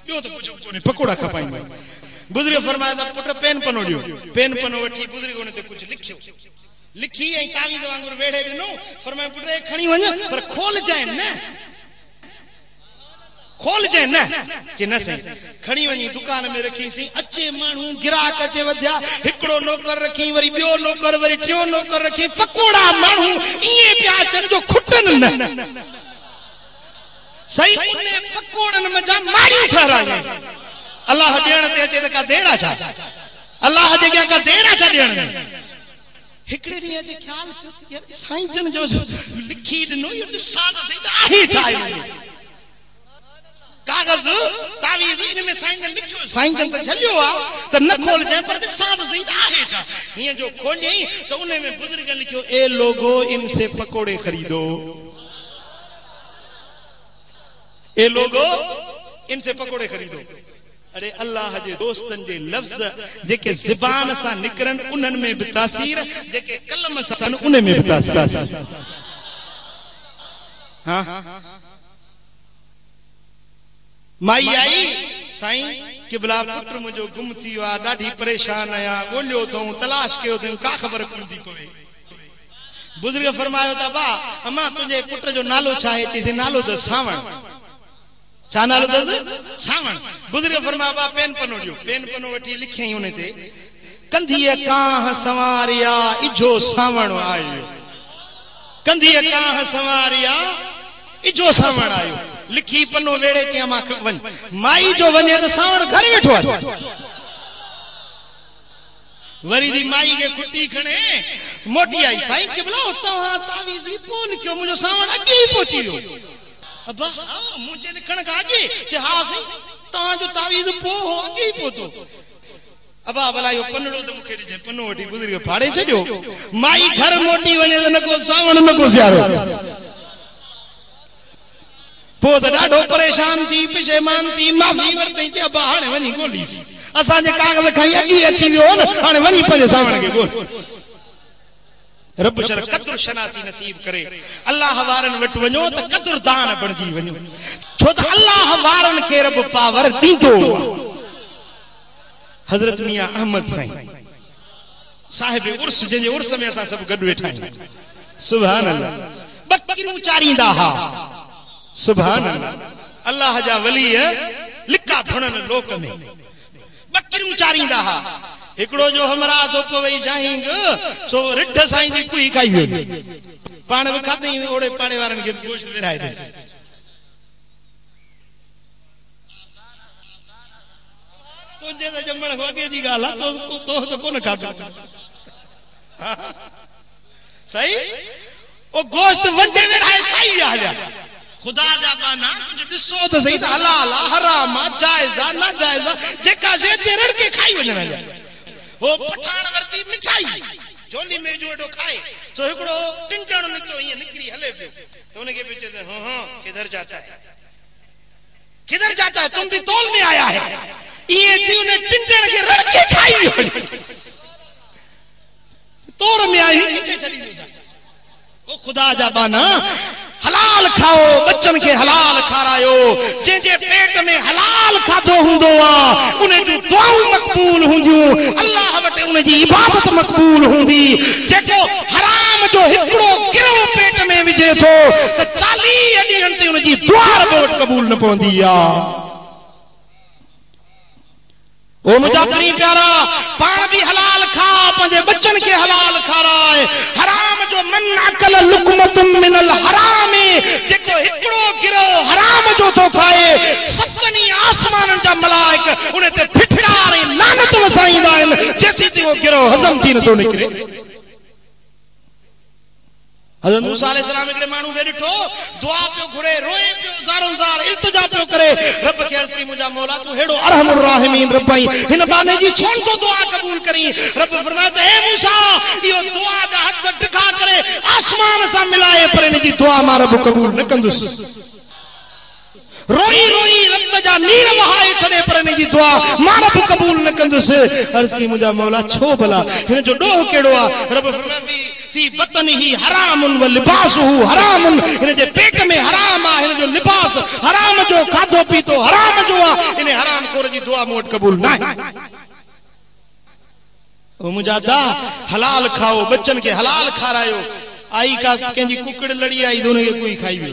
ॿियो त कुझु कोन्हे, पकोड़ा खपाईंदो। बुज़ुर्ग फरमाया त पुट पेन पनो ॾियो। पेन पनो वठी बुज़ुर्ग हुन ते कुझु लिखियो, लिखी ऐं तावीज़ वांगुरु वेड़े ॾिनो। फरमाया पुट खणी वञ, पर खोल जाए न, खोल जाए न। कि न साईं। खणी वञी दुकान में रखी। सी अचे माण्हू गिराक अचे वधिया, हिकिड़ो नौकर रखी, वरी ॿियो नौकर, वरी टियों नौकर रखी, पकोड़ा माण्हू ईअं पिया अचनि जो खुटनि न। सही उन पकोड़नि मज़ा मारियूं ठहरायूं। अल्लाह ॾियण ते अचे त का देर आहे छा? अल्लाह जे अॻियां का देर आहे छा ॾियण में? हिकिड़े ॾींहं जे ख़्याल यार साईं जन जो लिखी ॾिनो, इहो ॾिसां त सही त आहे छा? कागज़ तावीज़ इन में साईं जन लिखियो, साईं जन त झलियो आहे त न खोल जाए, पर ॾिसां त सही त आहे छा? हीअं जो खोलियई त उन में बुज़ुर्ग लिखियो, ए लोगो इनसे पकोड़े खरीदो, ए लोगो इनसे पकोड़े खरीदो। अरे अल्लाह जे दोस्तन जे लफ्ज़ जेके ज़बान सां निकरन उन्हनि में भी तासीर, जेके कलम सां उन में भी तासीर। हां माई आई, साईं क़िबला पुत्र मुंहिंजो गुम थी वियो आहे, ॾाढी परेशान आहियां, ॻोल्हियो अथऊं, तलाश कयो अथऊं, का ख़बर कोन थी पवे। बुज़ुर्ग फरमायो त बा अम्मा तुंहिंजे पुट जो नालो छा आहे? चईसि नालो त सावण। छा नालो अथसि? सावण। बुज़ुर्ग फरमायो बा पेन पनो ॾियो। पेन पनो वठी लिखियई उन ते, कंधीअ कांह संवारिया इजो सावण आयो, कंधीअ कांह संवारिया इजो सावण आयो। लिखी पनो वेड़े चया मां वञ। माई जो वञे त सावण घर वेठो आहे। वरी दी माई के खुटी खणे मोटी आई। साईं क़िबला तव्हां तावीज़ भी कोन कयो, मुंहिंजो सावण अॻे ई पहुची वियो। अब्बा हा मुंहिंजे लिखण खां अॻे? चए हा साईं तव्हांजो तावीज़ पोइ हो अॻे ई पहुतो। अब्बा भला इहो पनड़ो त मूंखे ॾिजे। पनो वठी बुज़ुर्ग फाड़े छॾियो। माई घर मोटी वञे त न को सावण न को सियारो। पोइ त ॾाढो परेशान थी परेशान थी माफ़ी वरितई चई अबा हाणे वञी ॻोल्हीसि असांजे कागज़ खां अॻु अची वियो न हाणे वञी पंहिंजे सावण खे ॻोल्ह रब शर कदुर शनासी नसीब करे अल्लाह वारन वटि वञो त कदुरदान बणजी वञो छो त अल्लाह वारन खे रब पावर ॾींदो हज़रत मियां अहमद साईं साहिब उर्स जंहिंजे उर्स में असां सभु गॾु वेठा आहियूं सुभान अल्लाह बकरियूं चारींदा हा सुभान अल्लाह अल्लाह जा वली लिका भुणन लोक में बकरियूं चारींदा हा हिकड़ो जो हमरा धोप वई जाहिंग सो रिढ साईं जी कुई खाई वे पाण भी खाते ओड़े पाड़े वारन के गोश्त विराए दे तुझे तो जमण वगे जी गाल तो कोन खातो सही ओ गोश्त वंडे विराए खाई विया खुदा जा बाना कुछ दिसो तो सही हलाल हराम जायज ना जायज जेका जे चरण के खाई वणन वो पठान वर्ती मिठाई झोली में जो एडो खाए तो एकड़ो टिंटण निकतो ये निकरी हले पे तो उनके पीछे से हां किधर जाता है तुम भी तौल में आया है ये जी ने टिंटण के रड़ के खाई तोर में आई किथे चली ओ खुदा जा बाना हलाल खाओ बच्चन के हलाल खारायो जे पेट में हलाल खाधो हुंदो आ उन्हें जो दुआऊं मकबूल हुंदियूं अल्लाह वटे उन जी इबादत मकबूल हुंदी जेको हराम जो हिकड़ो गिरो पेट में विझे थो त 40 ॾींहंनि ते उन जी दुआ रब कबूल न पवंदी आ ओ मुझा परी प्यारा पाण भी हलाल खा पंहिंजे बच्चन के हलाल खाराए हराम जो मन अकल लुकमतुम मिनल हराम जेको हिकड़ो गिरो हराम जो तो खाए सतनी आसमान जा मलाइक उन ते फिटकार लानत वसाईंदा आहिनि जेसी ते वो गिरो हजम थी न तो निकरे हज़रत मूसा अलैहि सलाम हिकड़े माण्हू खे ॾिठो दुआ पियो घुरे रोए पियो ज़ारो ज़ार इल्तिजा पियो करे रब खे अर्ज़ कई मुंहिंजा मौला तू हेड़ो अरहमुर राहिमीन रब आई हिन बाने जी छोड़ तो दुआ कबूल करी रब फरमाया त हे मूसा इहो दुआ जा हथ ढका करे आसमान सां मिलाए पर इन जी दुआ मां रब कबूल न कंदुसि रोई रोई रत जा नीर वहाए छॾे पर इन जी दुआ मां रब कबूल न कंदुसि अर्ज़ कई मुंहिंजा मौला छो भला हिन जो ॾोह कहिड़ो आहे रब फरमाया फी बतनिही हरामुन व लिबासुहु हरामुन इन जे पेट में हराम आ इन जो लिबास हराम जो खाधो पीतो हराम जो आ इन हराम खोर जी दुआ मोट कबूल ना ओ मुजादा हलाल खाओ बच्चन के हलाल खारायो आई का केंजी कुकड़ लड़ी आई दोने के कोई खाई वे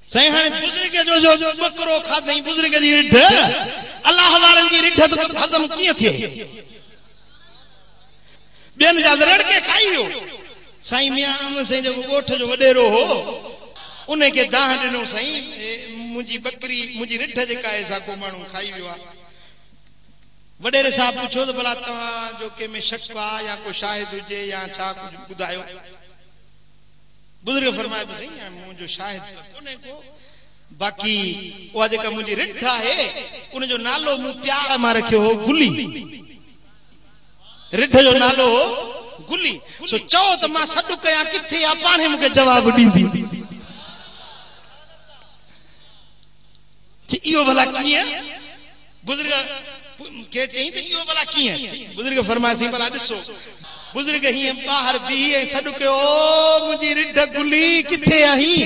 सही हाने बुजुर्ग जो बकरो खादई बुजुर्ग जी रिढ अल्लाह वारन जी रिढ तो हजम किए थे बेन जा रड़ के खाई वियो साईं मियां अहमद साईं जो गोठ जो वडेरो हो उन के दाह दिनो साईं मुजी बकरी मुजी रिठ जेका है साको मानू खाई वियो आ वडेरे साहब पूछो तो भला तवा जो के में शक वा या को शाहिद हुजे या छा कुछ बुधायो बुजुर्ग फरमाए तो सही मु जो शाहिद कोने को बाकी वो जेका मुजी रिठ है उन जो नालो मु प्यार मा रखियो हो गुली रिढ जो नालो गुली सो चओ त मां सॾु कया किथे आ पाणे मूंखे जवाब ॾींदी इहो भला कीअं बुजुर्ग के चई त इहो भला कीअं बुजुर्ग फरमाए भला ॾिसो बुजुर्ग हीअं ॿाहिरि बीही ऐं सॾु कयो मुंहिंजी रिढ गुली किथे आहीं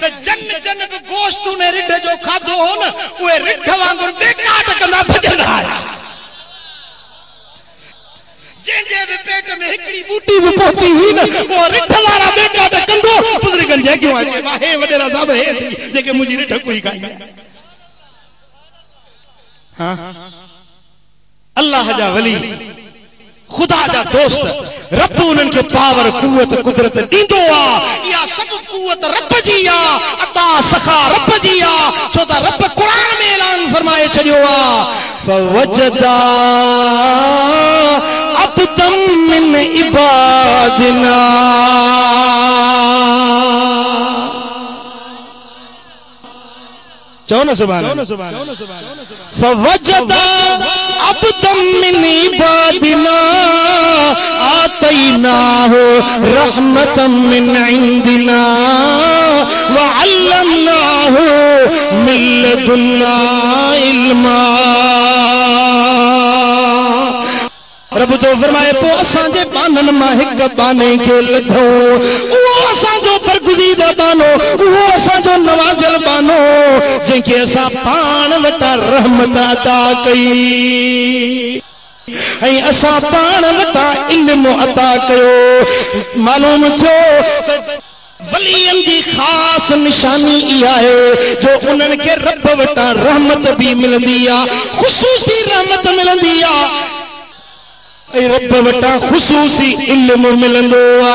त जन जन बि गोश्त उन रिढ जो खाधो हो न उहे रिढ वांगुरु बेकाट कंदा भॼंदा आया जे भी पेट में हिकड़ी बूटी भी पहुंची हुई न वो रिठ वाला बेटा कंदो बुजुर्गन जे क्यों आजे वाहे वडेरा साहब हे थी जेके मुजी रिठ कोई खाई हां अल्लाह जा वली खुदा जा दोस्त रब उनन के पावर कुवत कुदरत दींदो आ या सब कुवत रब जी आ अता सखा रब जी आ छो ता रब कुरान में ऐलान फरमाए छडियो आ फवजदा अब्दम मिन इबादिना चौन सुभान फवजदा अब्दम मिन इबादिना आतैनाहु रहमतम मिन इंदिना वअल्लमनाहु मिन लदुन्ना इल्मा। रब तो फरमाए पो असांजे बानन मां हिक बाने खे लधो, उहो असांजो बरगुज़ीदा बानो, उहो असांजो नवाज़िल बानो, जंहिंखे असां पाण वटां रहमत अता कई ऐं असां पाण वटां इल्म अता कयो। मालूम थियो वलियन की खास निशानी इहा है जो उन्हनि खे रब वटां रहमत भी मिलंदी आ, ख़ुसूसी रहमत मिलंदी आ, रब वटा खुसूसी इल्म मिलंदो आ।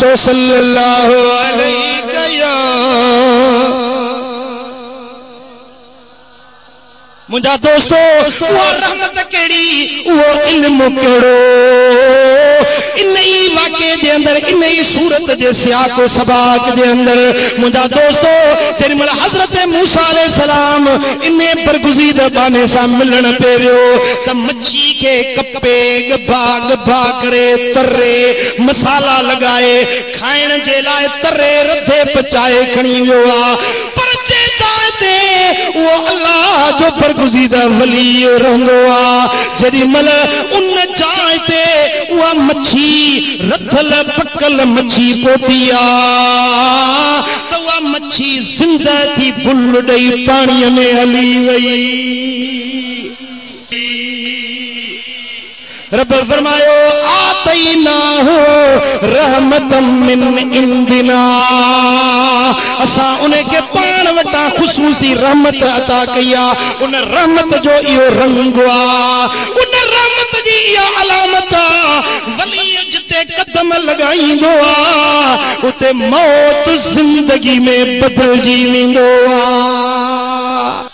तो सल्लल्लाहु अलैहि या मुंहिंजा दोस्तो, उहा रहमत कहिड़ी, उहो इल्म कहिड़ो। इन ई वाक़े जे अंदर, इन ई सूरत जे सियाक़ व सबाक़ जे अंदर मुंहिंजा दोस्तो, जेॾी महिल हज़रत मूसा अलैहिस्सलाम इन बरगुज़ीदा बाने सां मिलण पे वियो त मच्छी खे कपे गभा करे तरे मसाला लॻाए खाइण जे लाइ तरे रधे पचाए खणी वियो आहे। पर जे जाइ ते उहो अल्लाह जो बरगुज़ीदा वली रहंदो आहे, जेॾी महिल उन जाइ ते उहा मच्छी रधल पकल मच्छी पहुती आहे त उहा मच्छी ज़िंदा थी बुल ॾेई पाणीअ में हली वई। रब फरमायो आतैनाहु रहमतम मिन इंदिना, असां उनखे पाण वटां ख़ुसूसी रहमत अता कई आहे। उन रहमत जो इहो रंग आहे, उन रहमत जी इहा अलामत आहे। वली जिते कदम लगाईंदो आहे उते मौत ज़िंदगी में बदलजी वेंदो आहे,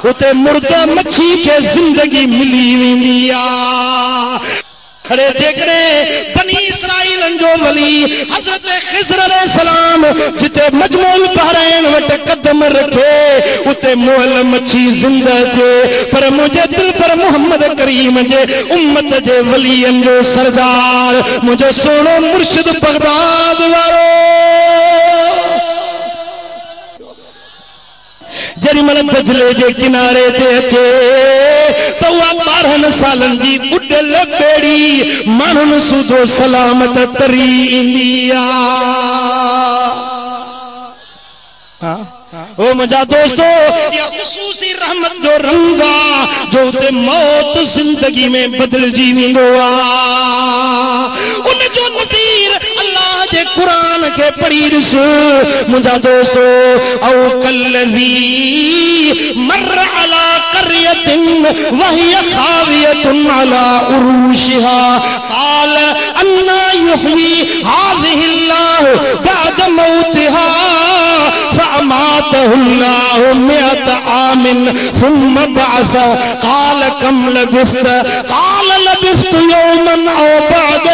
उते मुर्दा मच्छी के जिंदगी मिली वेंदी आहे। अरे जेकॾहिं बनी इसराइलन जो वली हज़रत ख़िज़र अलैहिस्सलाम जिते मजमूल बहरैन वटि कदम रखे उते मुअल मच्छी जिंदा थिए, पर मुंहिंजे दिल पर मोहम्मद करीम जे उम्मत जे वलियन जो सरदार मुंहिंजो सोनो मुर्शिद बगदाद वारो जड़ी महिल दजले जे किनारे ते अचे त उहा 12 सालन जी बुडल बेड़ी माण्हुनि सूदो सलामत तरी ईंदी आहे। ओ मुंहिंजा दोस्तो, इहा ख़ुसूसी रहमत जो रंग आहे जो उते मौत ज़िंदगी में बदलजी वेंदो आहे। उन जो नज़ीर अल्लाह जे क़ुरान के पढ़ी ॾिस मुंहिंजा दोस्तो। औ कल्लज़ी मर अला क़र्यतिन वहिय ख़ावियतुन अला उरूशिहा क़ाल अन्ना युहयी हाज़िहिल्लाहु बअद मौतिहा फ़अमातहुल्लाहु मिअत आमिन सुम्म बअस क़ाल कम लबिस्त क़ाल लबिस्तु यौमन औ बअद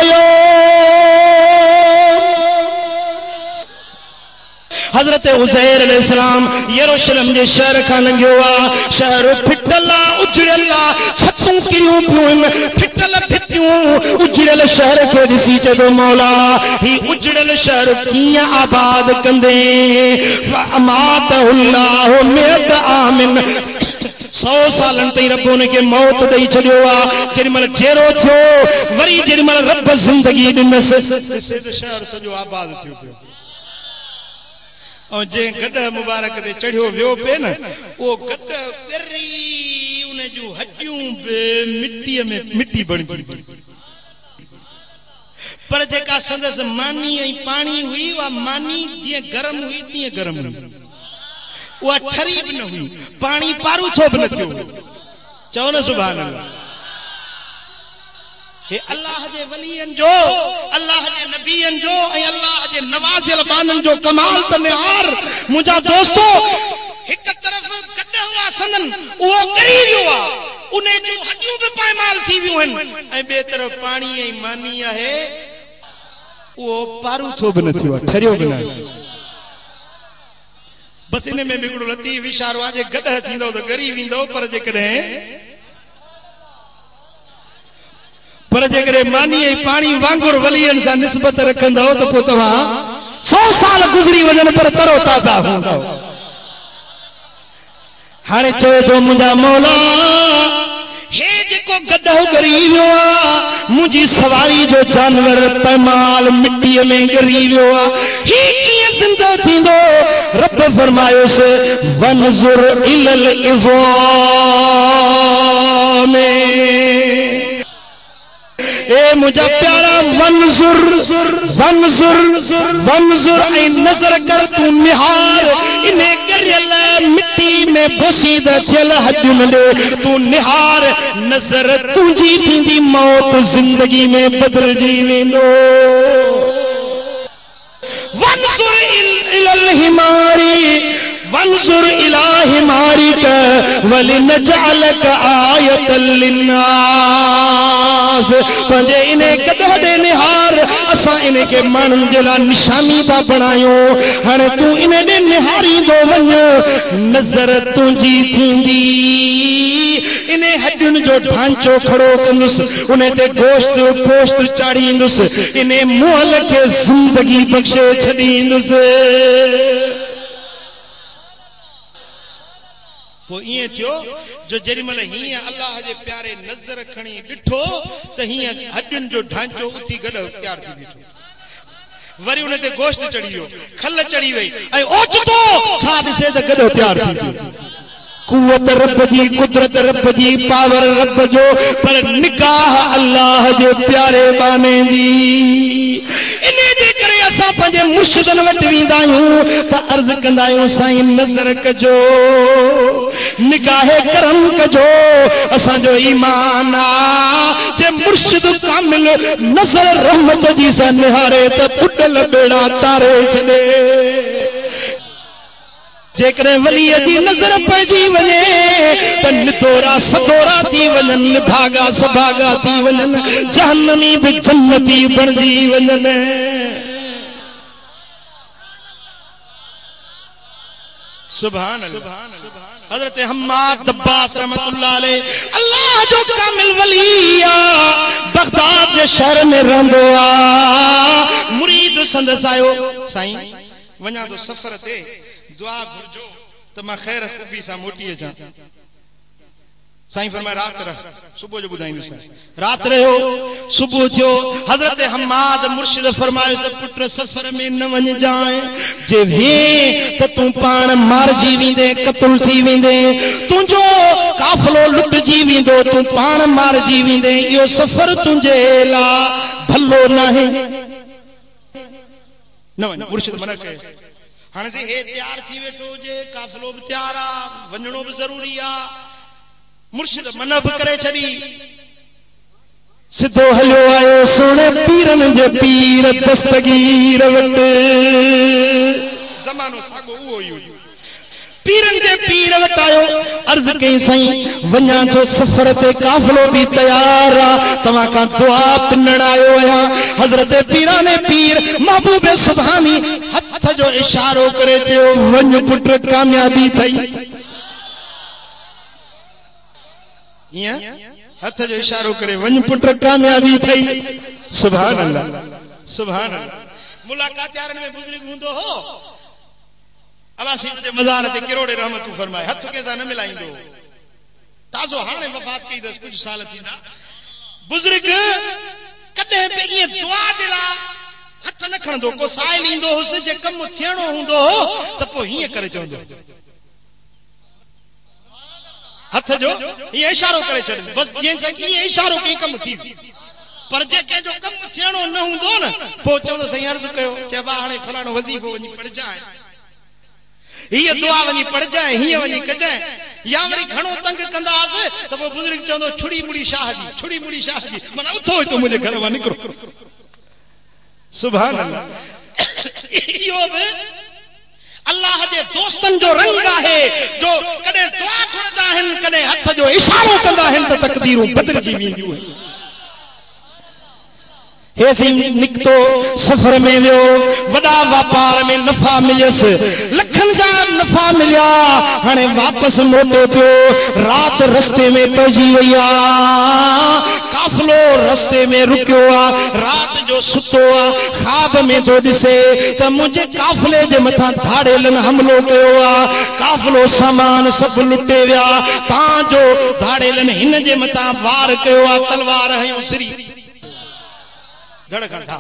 हज़रत उज़ैर अलैहिस्सलाम यरूशलेम जे शहर खां लंघियो आहे। शहर फिटल आहे, उजड़ियल आहे, छतूं किरियूं पियूं आहिनि, फिटल भितियूं, उजड़ियल शहर खे ॾिसी चयो मौला ही उजड़ियल शहर कीअं आबाद कंदे। फ़अमातहुल्लाहु मिअत आमिन 100 सालन ताईं रब उनखे मौत ॾेई छॾियो आहे। जेॾी महिल जेरो थियो वरी जेॾी महिल रब ज़िंदगी ॾिनसि शहर सॼो आबाद थियो। और जे गड मुबारक ते चढ़ियो वियो पे न वो गड पेरी उन जो हड्डियूं बे मिट्टी में मिट्टी बणजी, पर जेका संदस मानी ऐं पानी हुई वा मानी जीअं गरम हुई तीअं गरम हुई, उहा ठरी बि न हुई, पानी पारूथो बि न थियो। चओ न सुभान अल्लाह। हे अल्लाह जे वलियन जो, अल्लाह जे नबियन जो ऐं अल्लाह जे नवाज़िल बानन जो कमाल त निहार मुंहिंजा दोस्तो। हिक तरफ़ गड हुआ संदन उहो करी वियो आहे, उन जूं हड्डियूं बि पायमाल थी वियूं आहिनि, ऐं ॿिए तरफ़ पाणी ऐं मानी आहे उहो पारूथो बि न थियो आहे, ठरियो बि न आहे। बसि इन में बि हिकिड़ो लतीफ़ इशारो आहे, जे गड थींदो त ॻरी वेंदो, पर जेकॾहिं मानी ऐं पाणी वांगुरु वलियन सां निस्बत रखंदो त पोइ तव्हां 100 साल गुजरी वजन पर तरो ताज़ा हूंदा हाणे चवे जो मुंहिंजा मौला हे जेको गड्ढो गरी वियो आहे मुंहिंजी सवारी जो जानवर पैमाल मिट्टीअ में गिरी वियो आहे ही कीअं ज़िंदा थींदो रब फरमायोसि वनज़ुर इलल इज़ाम ए मुझा प्यारा वनजुर वनजुर वनजुर ऐ नजर कर तू निहार इन्हें गरियल मिट्टी में बोसीद थियल हड्डियुनि ॾे तू निहार नजर तुंहिंजी थींदी मौत जिंदगी में बदलजी वेंदो वनजुर इलल हिमारी वंजुर इला हिमारिक वलिनजअलक आयतल लिन्नास पंजे इन्हें गदह दे निहार असा इन्हें के मानन जला निशानी ता बनायो हाने तू इन्हें दे निहारी दो वञ नजर तुंजी थींदी इन्हें हड्डियुन जो ढांचो खड़ो कंदुस उन्हें ते गोश्त पोश्त चाड़ींदुस इन्हें मुअल के जिंदगी बख्शे छडींदुस वो ये थियो जो जेरीमल हिया अल्लाह जे प्यारे नजर खणी डिठो त हिया हड्डियुन जो ढांचो उथी गड तैयार थी बीठो वरी उन ते गोश्त चढ़ी वियो खल चढ़ी वई ऐं ओचतो छा दिसे त गड तैयार थी बीठो कुवत रब जी कुदरत रब जी पावर रब जो पर निगाह अल्लाह जे प्यारे बाने जी इने जे करे असा पंजे मुर्शिदन वट वींदा आहियूं त अर्ज कंदा आहियूं साईं नज़र कजो निगाहे करम कजो असा जो ईमान आ जे मुर्शिद कामिल नज़र रहमत जी सा निहारे त पुटल बेड़ा तारे छडे जेकरे वली जी नजर पइजी वने त निदोरा सदोरा थी वनन भागा सभागा थी वनन जहन्नमी भी जन्नती बनजी वनन सुभान अल्लाह हजरत हम्माद दब्बास रहमतुल्लाह अलैह अल्लाह जो कामिल वली आ बगदाद जे शहर में रहंदो आ मुरीद संदस आयो साईं वञा तो सफर ते दुआ घुरजो त मां खैर खूबी सा मोटी अचां साईं फरमाए रात रह सुबह जो बुधाईंदुस रात रहो सुबह थियो हजरत हम्माद मुर्शिद फरमायो त पुत्र सफर में न वञ जाए जे वे त तू पाण मारजी वेंदे कत्ल थी वेंदे तुंजो काफलो लुटजी वेंदो तू पाण मारजी वेंदे यो सफर तुंजे ला भलो नाहे न वञ मुर्शिद मना कयो हाने से हे तैयार थी वेठो जे काफलो भी तैयार आ वञणो भी जरूरी आ मुर्शिद मन भी करे छड़ी सिद्धो हलो आयो सोने पीरन जे पीर दस्तगीर वट जमानो सागो उहो ही पीरन जे पीर वट आयो अर्ज कई साईं वञा जो सफर ते काफलो भी तैयार आ तवा का दुआ पिनण आयो आया हजरत पीराने पीर महबूब सुभानी हथ जो इशारो करे थियो वञ पुट कामयाबी थई या हथ जो इशारो करे वञ पुट कामयाबी थई सुभान अल्लाह मुलाकात यारन में बुजुर्ग हुंदो हो अल्लाह सीन जे मज़ार ते किरोड़े रहमत फरमाए हथ के सा न मिलाइंदो ताजो हाने वफात कई दस कुछ साल थींदा बुजुर्ग कदे पे ये दुआ दिला हथ न खणदो को साइल इंदो हुस जे कम थियणो हुंदो त पो हिय करे चवंदो हथ जो ये इशारो करे छड़ बस जे सकी ये इशारो के कम थी पर जे के जो कम थियणो न हुंदो न पो चवंदो सही अर्ज कयो जे बा हाने फलाणो वजीफो वनी पढ़ जाए ये दुआ वनी पढ़ जाए हिय वनी कजाए या वरी घणो तंग कंदास त पो बुजुर्ग चवंदो छुड़ी मुड़ी शाह जी माना उथो तो मुझे घर वा निकरो सुभान अल्लाह यो बे अल्लाह जे दोस्तन जो रंग है जो कदे दुआ घुरदा हन कदे हथ जो इशारो कंदा हन त तकदीरूं बदलजी वेंदियूं हेसी निकतो सफर में वियो वड़ा व्यापार में नफा मिलस लखन जा नफा मिलिया हाणे वापस मोटे पियो रात रस्ते में पजी वया काफलो रस्ते में रुकियो आ रात जो सुतो आ ख्वाब में जो दिसे त मुझे काफले जे मथा धाड़ेलन हमलो कयो आ काफलो सामान सब लुटे विया ता जो धाड़ेलन हिन जे मथा वार कयो आ तलवार हयो सिरी धड़कन था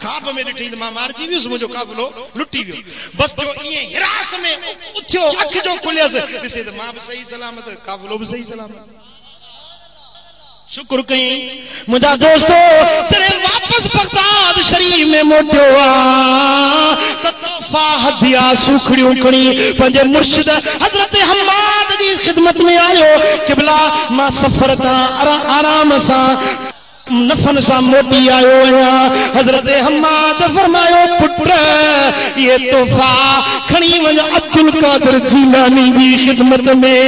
ख्वाब में ॾिठी त मां मारजी वियुस मुझो काफलो लुटी वियो बस जो ये हिरास में उथियो अख जो खुलियस ॾिसे त मां भी सही सलामत काफलो भी सही सलामत शुक्र कई मुझा दोस्तों तेरे वापस बगदाद शरीफ में मोटियो आ त तोहफा हदिया सुखड़ियों खणी पंजे मुर्शिद हजरत हम्माद जी खिदमत में आयो किबला मां सफर ता आराम सा नफन सा मोटी आयो आया हजरत हम्माद फरमायो पुत्र ये तोहफा खणी वञ अब्दुल कादिर जीलानी जी खिदमत में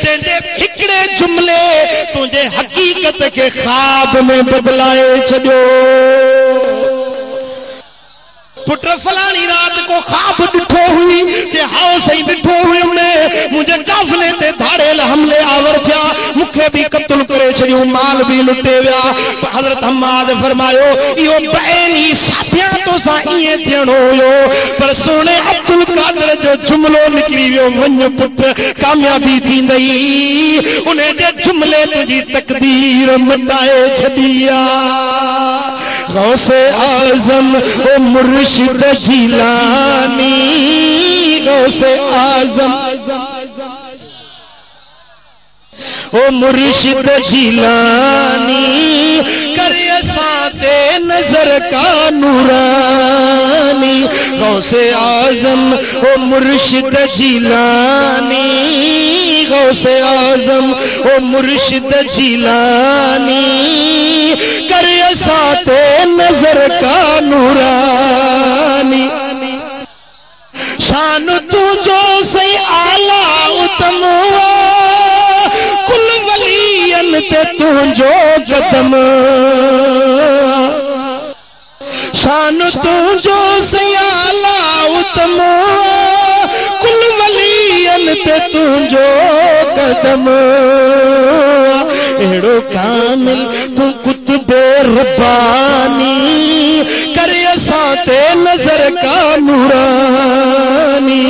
जंहिंजे हिकड़े जुमले तुझे हकीकत के ख्वाब में बदलाए छॾियो पुत्र फलानी रात को ख्वाब ॾिठो हुई जे हाओ सही ॾिठो हुई मुझे काफले ते धाड़ेल हमले आवर थिया मुखे भी कत्ल करे छॾियो माल भी लुटे विया हजरत हम्माद फरमायो इहो बैनी साथिया तो सा इए थियणो हुयो पर सोने अब्दुल कादिर जो जुमलो निकरी वियो वञ पुत्र कामयाबी थींदई उन जे जुमले तुझी तकदीर मिटाए छॾिया गौसे आज़म ओ मुर्शिद जीलानी गौसे आज़म ओ मुर्शिद जीलानी करे साते नजर का नूरानी गौसे आज़म ओ मुर्शिद जीलानी गौसे आज़म ओ मुर्शिद जीलानी करे साते नजर का नूरानी शान तू जो सही आला उत्तम कुल वलियन ते तू जो कदम शान तू जो सही आला उत्तम कुल वलियन ते तू जो कदम एड़ो कामिल तू कुतबे रब्बानी करे साते नजर का नूरानी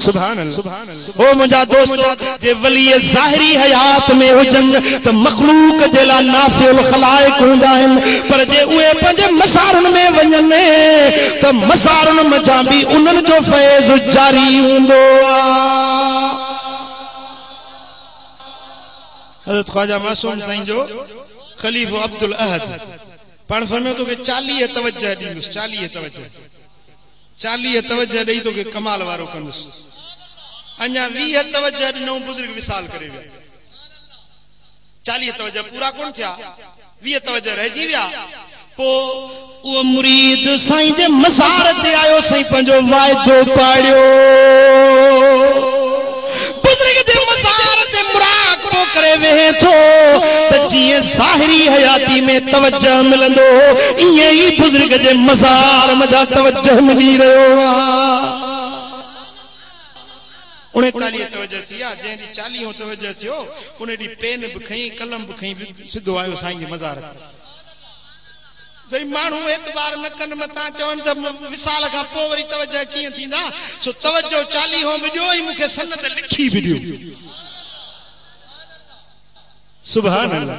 सुभान अल्लाह ओ मुझा दोस्तों जे वली ज़ाहिरी हयात में हुजन त मखलूक जेला नाफिउल खलाइक हुंदा आहिन पर जे उहे पंहिंजे मसारन में वञन त मसारन मजा भी उन्हनि जो फैज़ जारी हूंदो आ हजरत ख्वाजा मासूम साईं जो खलीफो अब्दुल अहद पाण फरमायो तो के 40 तवज्जो दींदुस 40 तवज्जो दई तो के कमाल वारो कंदुस अन्या 20 तवज्जो नो बुजुर्ग विसाल करे विया 40 तवज्जो पूरा कोन थिया 20 तवज्जो रहजी विया पो वो मुरीद साईं जे मज़ार ते आयो साईं पंजो वायदो पाड़ियो बुजुर्ग जे मज़ार ते मुराक़बो करे वेहे थो त जिए ज़ाहिरी हयाती में तवज्जो मिलंदो इए ही बुजुर्ग जे मज़ार मजा तवज्जो मिली रहो आ 39 तवज्जो थिया जे 40 तवज्जो थियो उन दी पेन भी खई कलम भी खई सिधो आयो साईं जे मज़ार ते सही मानू एतबार न कन मता चवन त विसाल का पो वरी तवज्जो किए थींदा सो तवज्जो 40 हो विडियो ही मुखे सनत लिखी विडियो सुभान अल्लाह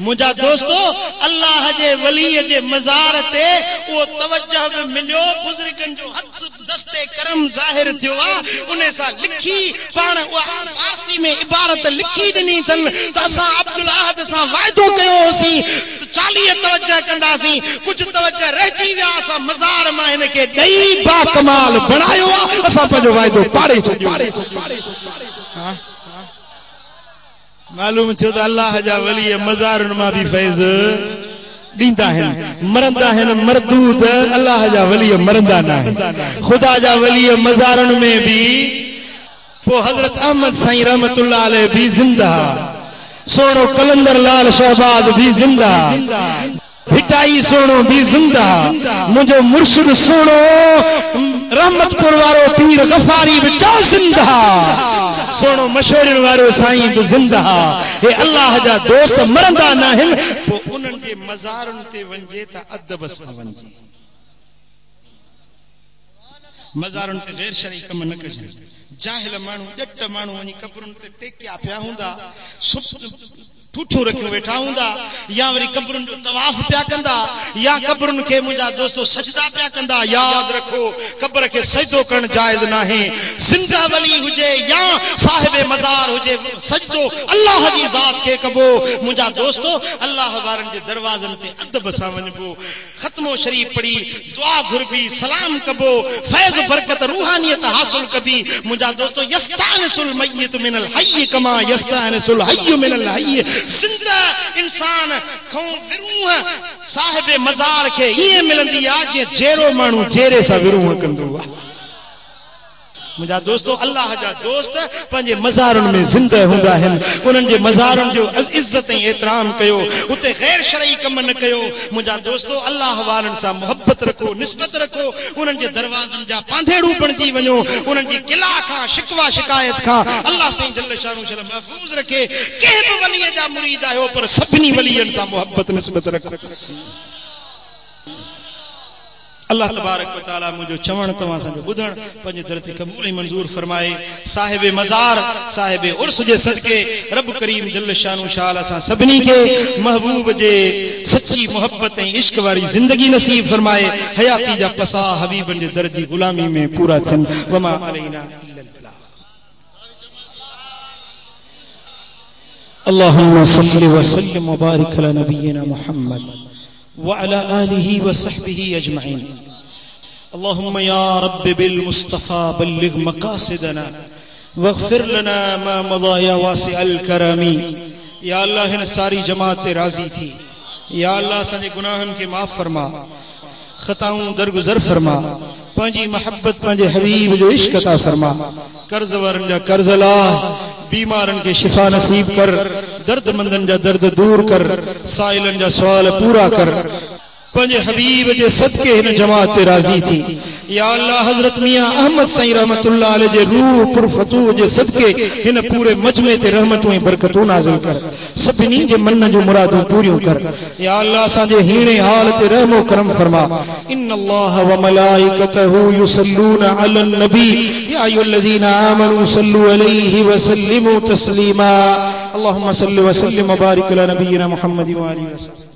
मुझा दोस्तों अल्लाह जे वली जे मज़ार ते वो तवज्जो भी मिलियो बुजुर्गन जो हथ दस्ते करम जाहिर थियो आ उने सा लिखी पाण फारसी में इबारत लिखी दिनी तन त असा अब्दुल अहद सा वायदो कयोसी 40 तवज्जो कंदासी कुछ तवज्जो रहजी विया असा मज़ार मा इन के दई बा कमाल बनायो असा पंजो वायदो पाड़े छो मालूम थियो त अल्लाह जा वली मज़ारन मा भी फैज़ दींदा हैं मरंदा हैं मरदूद अल्लाह जा वली मरंदा ना खुदा जा वली मज़ारन में भी वो हजरत अहमद साईं रहमतुल्लाह अलैह भी जिंदा सोनो कलंदर लाल शहबाज भी जिंदा, भिटाई सोनो भी जिंदा, मुझो मुर्शिद सोनो रहमतपुर वारो पीर गफारी बिचा जिंदा, सोनो मशोरन वारो साईं भी जिंदा। हे अल्लाह जा दोस्त मरंदा ना हिन, पो उनन के मज़ारन ते वंजे ता अदब सां वंजे। मज़ारन ते गैर शरई कम न कजे। जाहिल मानू जट मानू वनी कब्रुन ते टेकिया पिया हुंदा, ठूठू रखियो वेठा हुंदा, या वरी कब्रुन जो तवाफ पिया कंदा, या कब्रुन के मुंजा दोस्तों सजदा पिया कंदा। याद रखो कब्र के सजदो करण जायज ना है। जिंदा वली हुजे या साहिबे मजार हुजे, सजदो अल्लाह जी जात के कबो। मुंजा दोस्तों अल्लाह वारन जे दरवाजन ते अदब सां वञबो, खत्मो शरीफ पढ़ी दुआ घुरबी, सलाम कबो, फैज बरकत रूहानियत हासिल कबी। मुंजा दोस्तों यस्तानिसुल मय्यत मिनल हय्य कमा यस्तानिसुल हय्य मिनल हय्य। जिंदा इंसान खो विरूह साहिबे मजार के ये मिलंदी आ जे जेरो मानू जेरे सा विरूह कंदो आ। मुझा दोस्तों अल्लाह जा दोस्त पंजे मज़ारन में जिंदा हुंदा हन, उनन जे मज़ारन जो इज्जत एहतराम कयो, उते गैर शरई कम न कयो। मुझा दोस्तों अल्लाह वारन सा मोहब्बत रखो, निस्बत रखो, उनन जे दरवाजन जा पांधेड़ू बणजी वञो, उनन जी किला खां शिकवा शिकायत खां अल्लाह सही जल्ल शानु शल महफूज रखे। के भी वली जा मुरीद आयो पर सभनी वलियन सा मोहब्बत निस्बत रखो। अल्लाह तबारक व तआला मुझो चवण तवा सा बुधण पंजे दरती कबूल मंजूर फरमाए। साहिबे मजार साहिबे उर्स जे सदके रब करीम जल्ल शानु शाल सा सबनी के महबूब जे सच्ची मोहब्बत ए इश्क वाली जिंदगी नसीब फरमाए। हयाती जा पसा हबीबन जे दर्जी गुलामी में पूरा थन। वमा अलैना इल्ला अल बलाग। अल्लाहुम्मा सल्लि व सल्लिम व बारिक अला नबियिना मुहम्मद व अला आलिहि व सहबिहि अजमईन। अल्लाहुम्मा या रब्बि बिल मुस्तफा बल्लिग मकासिदना वगफिर लना मा मदा या वासिअल करमी। या अल्लाह हिन सारी जमात राजी थी। या अल्लाह असांजे गुनाहन के माफ फरमा, खताऊं दरगुजर फरमा, पंजी मोहब्बत पंजे हबीब जो इश्क अता फरमा। कर्ज वारन जा कर्ज ला, बीमारन के शिफा नसीब कर, दर्दमंदन जा दर्द दूर कर, साइलन जा सवाल पूरा कर। पंजे हबीब जे सदके हिन जमात राजी थी। या अल्लाह हजरत मियां अहमद सईं रहमतुल्लाह अलैह जे रूह पुरफतू जे सदके हिन पूरे मजमे ते रहमतों ऐं बरकतों नाज़िल कर, सभिनी जे मन जो मुरादों पूरियों कर। या अल्लाह असांजे हीणे हाल ते रहमो करम फरमा। इन्नल्लाह व मलाइकतहू युसल्लूना अलन नबी या अय्युहल्लज़ीना आमनू सल्लू अलैहि व सल्लिमू तस्लीमा। अल्लाहुम्मा सल्लि व सल्लिम व बारिक अला नबियिना मुहम्मद व आलिहि व सल्लम।